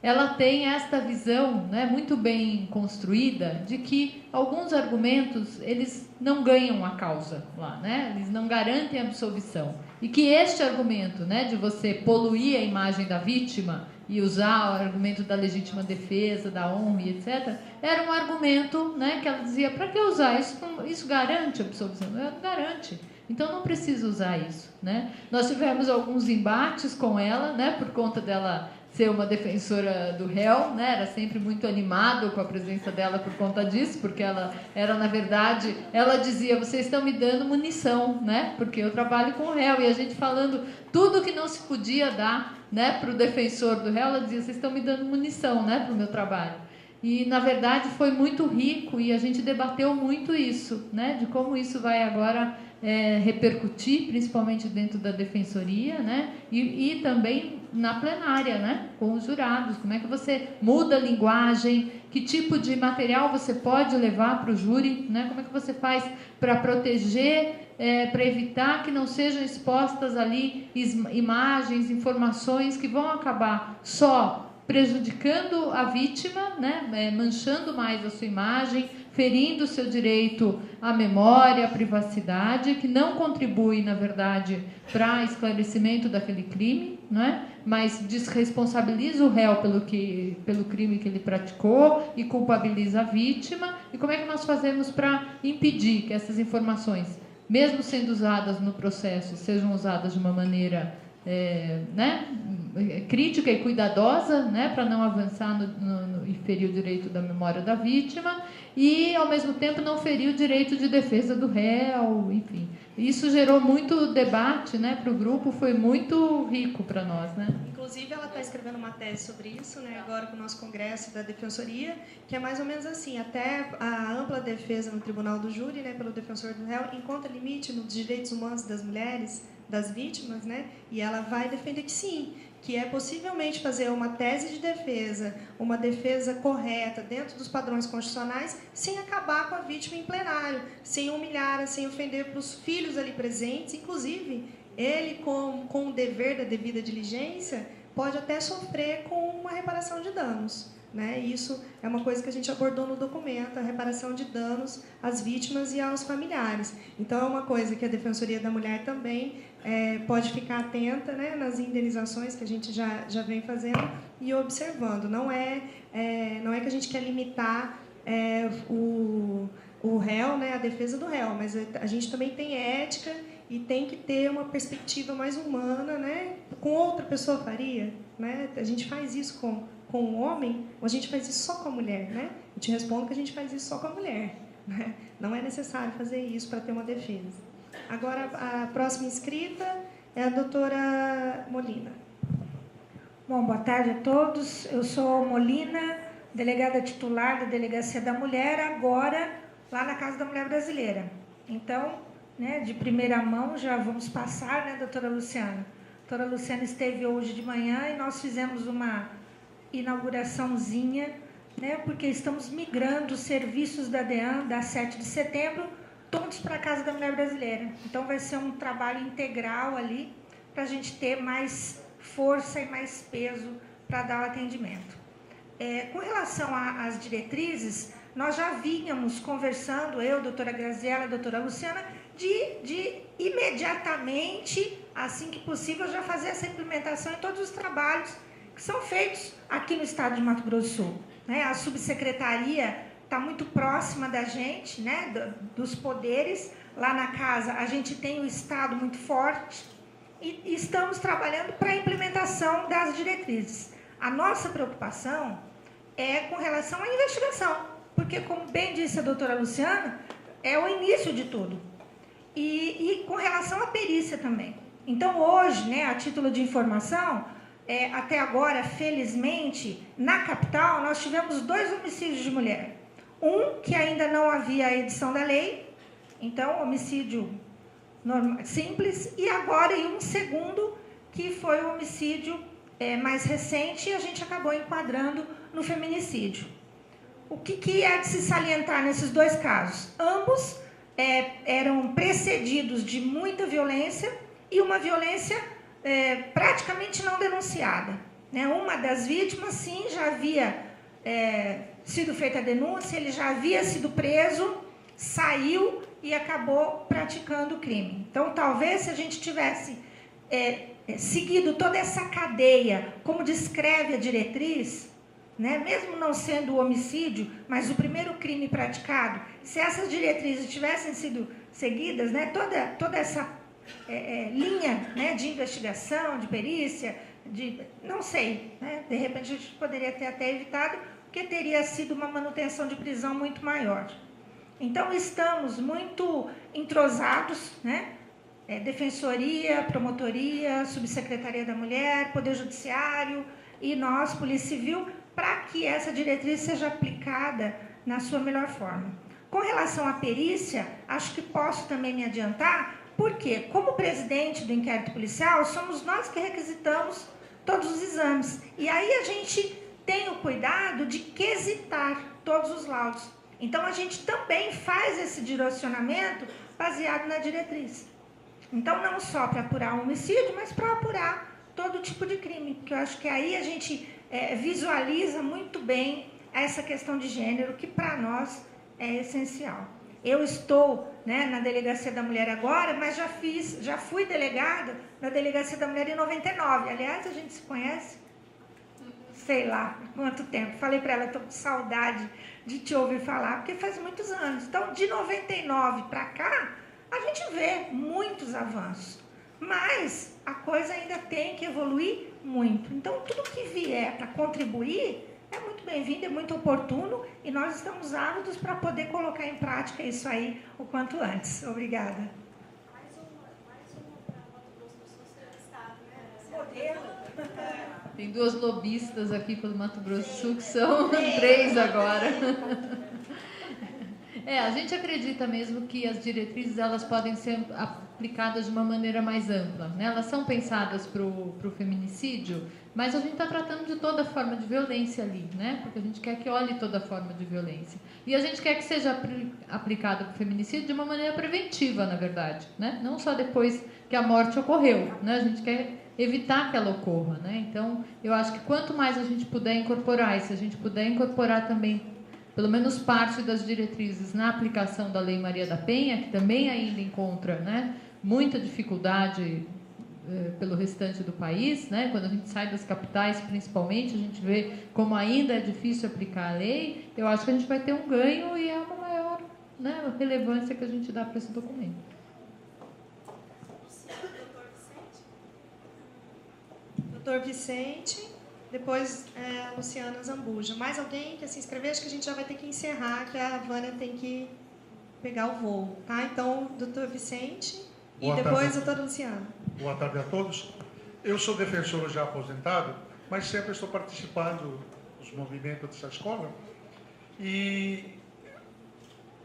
ela tem esta visão, né, muito bem construída, de que alguns argumentos eles não ganham a causa lá, né? Eles não garantem a absolvição. E que este argumento, né, de você poluir a imagem da vítima e usar o argumento da legítima defesa, da honra e etc., era um argumento, né, que ela dizia, para que usar? Isso garante a absolvição? Não garante. Então, não precisa usar isso, né? Nós tivemos alguns embates com ela, né, por conta dela ser uma defensora do réu, né? Era sempre muito animado com a presença dela por conta disso, porque ela era, na verdade, ela dizia, vocês estão me dando munição, né? Porque eu trabalho com o réu, e a gente falando tudo que não se podia dar, né, para o defensor do réu, ela dizia, vocês estão me dando munição, né, para o meu trabalho. E, na verdade, foi muito rico, e a gente debateu muito isso, né, de como isso vai agora repercutir, principalmente dentro da defensoria, né, e também na plenária, né, com os jurados. Como é que você muda a linguagem, que tipo de material você pode levar para o júri, né, como é que você faz para proteger, para evitar que não sejam expostas ali imagens, informações que vão acabar só prejudicando a vítima, né, manchando mais a sua imagem, ferindo o seu direito à memória, à privacidade, que não contribui, na verdade, para esclarecimento daquele crime, não é? Mas desresponsabiliza o réu pelo crime que ele praticou e culpabiliza a vítima. E como é que nós fazemos para impedir que essas informações, mesmo sendo usadas no processo, sejam usadas de uma maneira né, crítica e cuidadosa, né, para não avançar e ferir o direito da memória da vítima e, ao mesmo tempo, não ferir o direito de defesa do réu, enfim. Isso gerou muito debate, né, para o grupo, foi muito rico para nós, né? Inclusive, ela está escrevendo uma tese sobre isso, né, agora com o nosso congresso da Defensoria, que é mais ou menos assim, até a ampla defesa no Tribunal do Júri, né, pelo defensor do réu, encontra limite nos direitos humanos das mulheres, das vítimas, né, e ela vai defender que sim, que é possivelmente fazer uma tese de defesa, uma defesa correta dentro dos padrões constitucionais, sem acabar com a vítima em plenário, sem humilhar, sem ofender para os filhos ali presentes, inclusive ele, com o dever da devida diligência, pode até sofrer com uma reparação de danos. Né? Isso é uma coisa que a gente abordou no documento, a reparação de danos às vítimas e aos familiares. Então, é uma coisa que a Defensoria da Mulher também pode ficar atenta, né, nas indenizações que a gente já vem fazendo e observando. Não é que a gente quer limitar o réu, né, a defesa do réu, mas a gente também tem ética e tem que ter uma perspectiva mais humana, né? Com outra pessoa faria, né? A gente faz isso com o homem, ou a gente faz isso só com a mulher, né? Eu te respondo que a gente faz isso só com a mulher, né? Não é necessário fazer isso para ter uma defesa. Agora, a próxima inscrita é a doutora Molina. Bom, boa tarde a todos. Eu sou Molina, delegada titular da Delegacia da Mulher, agora lá na Casa da Mulher Brasileira. Então, né, de primeira mão, já vamos passar, né, doutora Luciana? A doutora Luciana esteve hoje de manhã e nós fizemos uma inauguraçãozinha, né, porque estamos migrando os serviços da DEAN, da 7 de setembro, todos para a Casa da Mulher Brasileira. Então, vai ser um trabalho integral ali, para a gente ter mais força e mais peso para dar o atendimento. Com relação às diretrizes, nós já vínhamos conversando, eu, doutora Graziela, doutora Luciana, de imediatamente, assim que possível, já fazer essa implementação em todos os trabalhos que são feitos aqui no estado de Mato Grosso do Sul. Né? A subsecretaria está muito próxima da gente, né? Dos poderes. Lá na casa, a gente tem o estado muito forte e estamos trabalhando para a implementação das diretrizes. A nossa preocupação é com relação à investigação, porque, como bem disse a doutora Luciana, é o início de tudo. E com relação à perícia também. Então, hoje, né, a título de informação, até agora, felizmente, na capital, nós tivemos 2 homicídios de mulher. Um que ainda não havia a edição da lei, então, homicídio simples, e agora em um segundo, que foi o homicídio mais recente, e a gente acabou enquadrando no feminicídio. O que é de se salientar nesses 2 casos? Ambos eram precedidos de muita violência e uma violência praticamente não denunciada. Né? Uma das vítimas, sim, já havia sido feita a denúncia, ele já havia sido preso, saiu e acabou praticando o crime. Então, talvez, se a gente tivesse seguido toda essa cadeia, como descreve a diretriz, né, mesmo não sendo o homicídio, mas o primeiro crime praticado, se essas diretrizes tivessem sido seguidas, né, toda essa linha, né, de investigação, de perícia, não sei, né, de repente a gente poderia ter até evitado, porque teria sido uma manutenção de prisão muito maior. Então, estamos muito entrosados, né, Defensoria, Promotoria, Subsecretaria da Mulher, Poder Judiciário e nós, Polícia Civil, para que essa diretriz seja aplicada na sua melhor forma. Com relação à perícia, acho que posso também me adiantar, porque, como presidente do inquérito policial, somos nós que requisitamos todos os exames. E aí a gente tem o cuidado de quesitar todos os laudos. Então, a gente também faz esse direcionamento baseado na diretriz. Então, não só para apurar um homicídio, mas para apurar todo tipo de crime, porque eu acho que aí a gente visualiza muito bem essa questão de gênero, que para nós é essencial. Eu estou, né, na Delegacia da Mulher agora, mas já fui delegada na Delegacia da Mulher em 99. Aliás, a gente se conhece, sei lá quanto tempo. Falei para ela, estou com saudade de te ouvir falar, porque faz muitos anos. Então, de 99 para cá, a gente vê muitos avanços, mas a coisa ainda tem que evoluir muito. Então, tudo que vier para contribuir é muito bem-vindo, é muito oportuno, e nós estamos ávidos para poder colocar em prática isso aí o quanto antes. Obrigada. Tem 2 lobistas aqui pelo Mato Grosso do Sul, que são 3 agora. A gente acredita mesmo que as diretrizes elas podem ser aplicadas de uma maneira mais ampla, né? Elas são pensadas para o feminicídio, mas a gente está tratando de toda forma de violência ali, né? Porque a gente quer que olhe toda forma de violência. E a gente quer que seja aplicada para o feminicídio de uma maneira preventiva, na verdade, né? Não só depois que a morte ocorreu, né? A gente quer evitar que ela ocorra, né? Então, eu acho que quanto mais a gente puder incorporar, e se a gente puder incorporar também pelo menos parte das diretrizes na aplicação da Lei Maria da Penha, que também ainda encontra, né, muita dificuldade pelo restante do país, né? Quando a gente sai das capitais, principalmente, a gente vê como ainda é difícil aplicar a lei. Eu acho que a gente vai ter um ganho e é uma maior, né, relevância que a gente dá para esse documento. Doutor Vicente, depois Luciana Zambuja. Mais alguém quer se inscrever? Acho que a gente já vai ter que encerrar, que a Vânia tem que pegar o voo, tá? Então, doutor Vicente e depois doutora Luciana. Boa tarde a todos. Eu sou defensor já aposentado, mas sempre estou participando dos movimentos dessa escola. E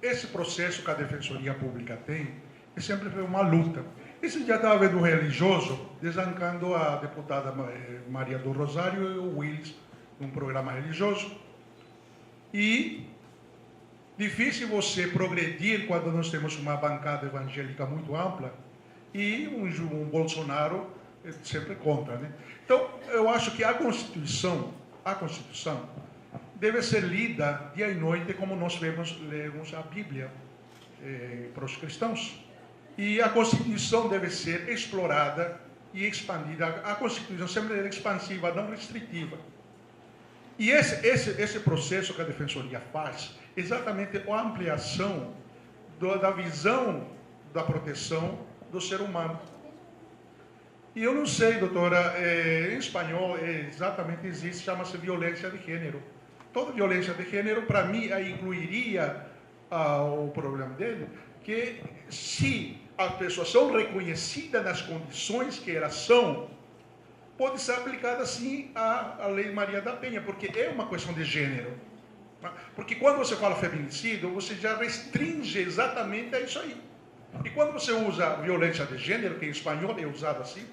esse processo que a Defensoria Pública tem é sempre uma luta. Esse dia estava vendo um religioso desancando a deputada Maria do Rosário e o Willis num programa religioso. E difícil você progredir quando nós temos uma bancada evangélica muito ampla e um Bolsonaro sempre contra, né? Então, eu acho que a Constituição deve ser lida dia e noite como nós lemos a Bíblia para os cristãos. E a Constituição deve ser explorada e expandida. A Constituição sempre é expansiva, não restritiva. E esse processo que a Defensoria faz, exatamente a ampliação da visão da proteção do ser humano. E eu não sei, doutora, em espanhol exatamente existe, chama-se violência de gênero. Toda violência de gênero, para mim, incluiria o problema dele, que se as pessoas são reconhecidas nas condições que elas são, pode ser aplicada sim a Lei Maria da Penha, porque é uma questão de gênero. Porque quando você fala feminicídio, você já restringe exatamente a isso aí. E quando você usa violência de gênero, que em espanhol é usado assim,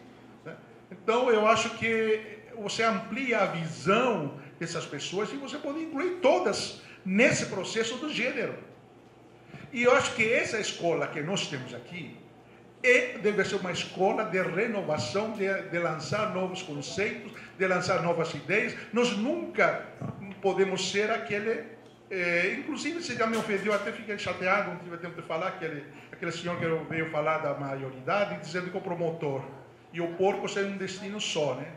né? Então eu acho que você amplia a visão dessas pessoas e você pode incluir todas nesse processo do gênero. E eu acho que essa escola que nós temos aqui deve ser uma escola de renovação, de lançar novos conceitos, de lançar novas ideias. Nós nunca podemos ser aquele... inclusive, você já me ofendeu, até fiquei chateado, não tive tempo de falar, aquele senhor que veio falar da maioridade, dizendo que o promotor e o porco são um destino só, né?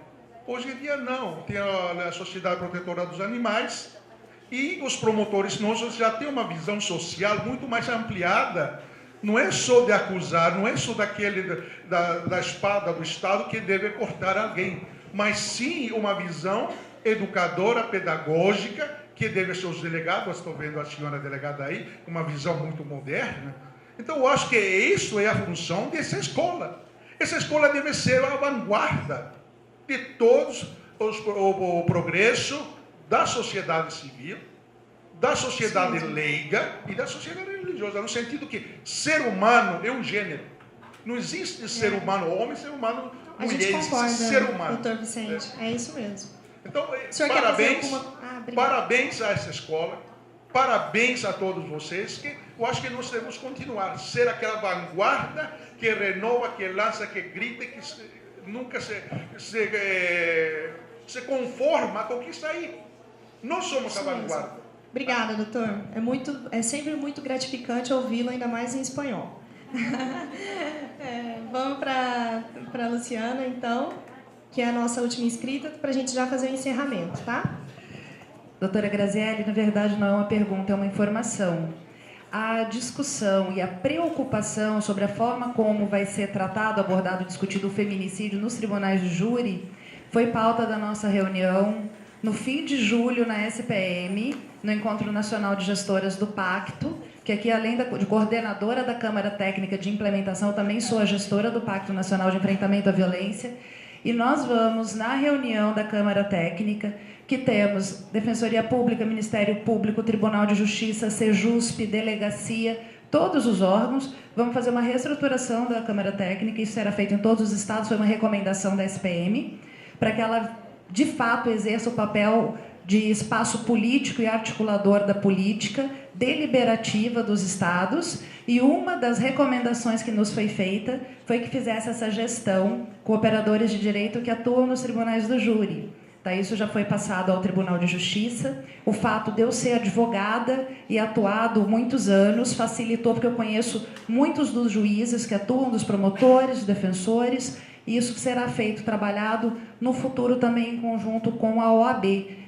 Hoje em dia não, tem a Sociedade Protetora dos Animais e os promotores nossos já têm uma visão social muito mais ampliada. Não é só de acusar, não é só da espada do Estado que deve cortar alguém, mas sim uma visão educadora, pedagógica, que deve ser os delegados. Estou vendo a senhora delegada aí, uma visão muito moderna. Então, eu acho que isso é a função dessa escola. Essa escola deve ser a vanguarda de todos o progresso da sociedade civil, da sociedade leiga e da sociedade religiosa, no sentido que ser humano é um gênero. Não existe ser humano homem, ser humano mulher, existe ser humano. Doutor Vicente, é isso mesmo. Então, parabéns a essa escola, parabéns a todos vocês, que eu acho que nós devemos continuar, ser aquela vanguarda que renova, que lança, que grita, que nunca se conforma com o que está aí. Nós somos a vanguarda. Obrigada, doutor. É sempre muito gratificante ouvi-lo, ainda mais em espanhol. Vamos para a Luciana, então, que é a nossa última inscrita, para a gente já fazer o encerramento, tá? Doutora Grazielli, na verdade não é uma pergunta, é uma informação. A discussão e a preocupação sobre a forma como vai ser tratado, abordado, discutido o feminicídio nos tribunais de júri foi pauta da nossa reunião no fim de julho na SPM, no Encontro Nacional de Gestoras do Pacto, que aqui, além de coordenadora da Câmara Técnica de Implementação, eu também sou a gestora do Pacto Nacional de Enfrentamento à Violência. E nós vamos, na reunião da Câmara Técnica, que temos Defensoria Pública, Ministério Público, Tribunal de Justiça, Sejusp, Delegacia, todos os órgãos, vamos fazer uma reestruturação da Câmara Técnica, isso será feito em todos os estados, foi uma recomendação da SPM, para que ela, de fato, exerça o papel de espaço político e articulador da política deliberativa dos estados, e uma das recomendações que nos foi feita foi que fizesse essa gestão com operadores de direito que atuam nos tribunais do júri. Tá, isso já foi passado ao Tribunal de Justiça. O fato de eu ser advogada e atuado muitos anos facilitou, porque eu conheço muitos dos juízes que atuam, dos promotores, dos defensores, e isso será feito, trabalhado no futuro também em conjunto com a OAB,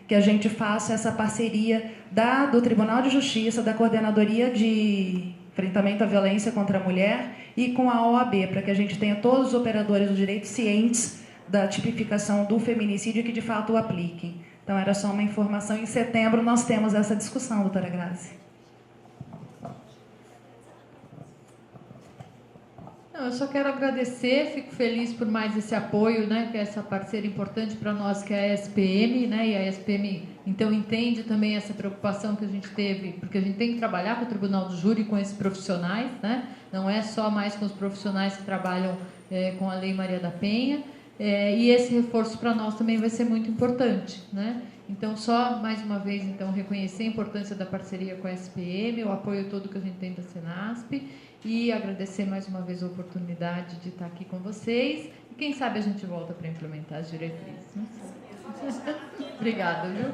que a gente faça essa parceria do Tribunal de Justiça, da Coordenadoria de Enfrentamento à Violência contra a Mulher e com a OAB, para que a gente tenha todos os operadores do direito cientes da tipificação do feminicídio e que de fato o apliquem. Então era só uma informação. Em setembro nós temos essa discussão, doutora Grazi. Não, eu só quero agradecer, fico feliz por mais esse apoio, né, que é essa parceira importante para nós, que é a SPM, né, e a SPM então entende também essa preocupação que a gente teve, porque a gente tem que trabalhar com o Tribunal do Júri, com esses profissionais, né, não é só mais com os profissionais que trabalham com a Lei Maria da Penha. E esse reforço para nós também vai ser muito importante, né? Então, só mais uma vez, então, reconhecer a importância da parceria com a SPM, o apoio todo que a gente tem da Senasp, e agradecer mais uma vez a oportunidade de estar aqui com vocês. E quem sabe a gente volta para implementar as diretrizes. Obrigada, viu?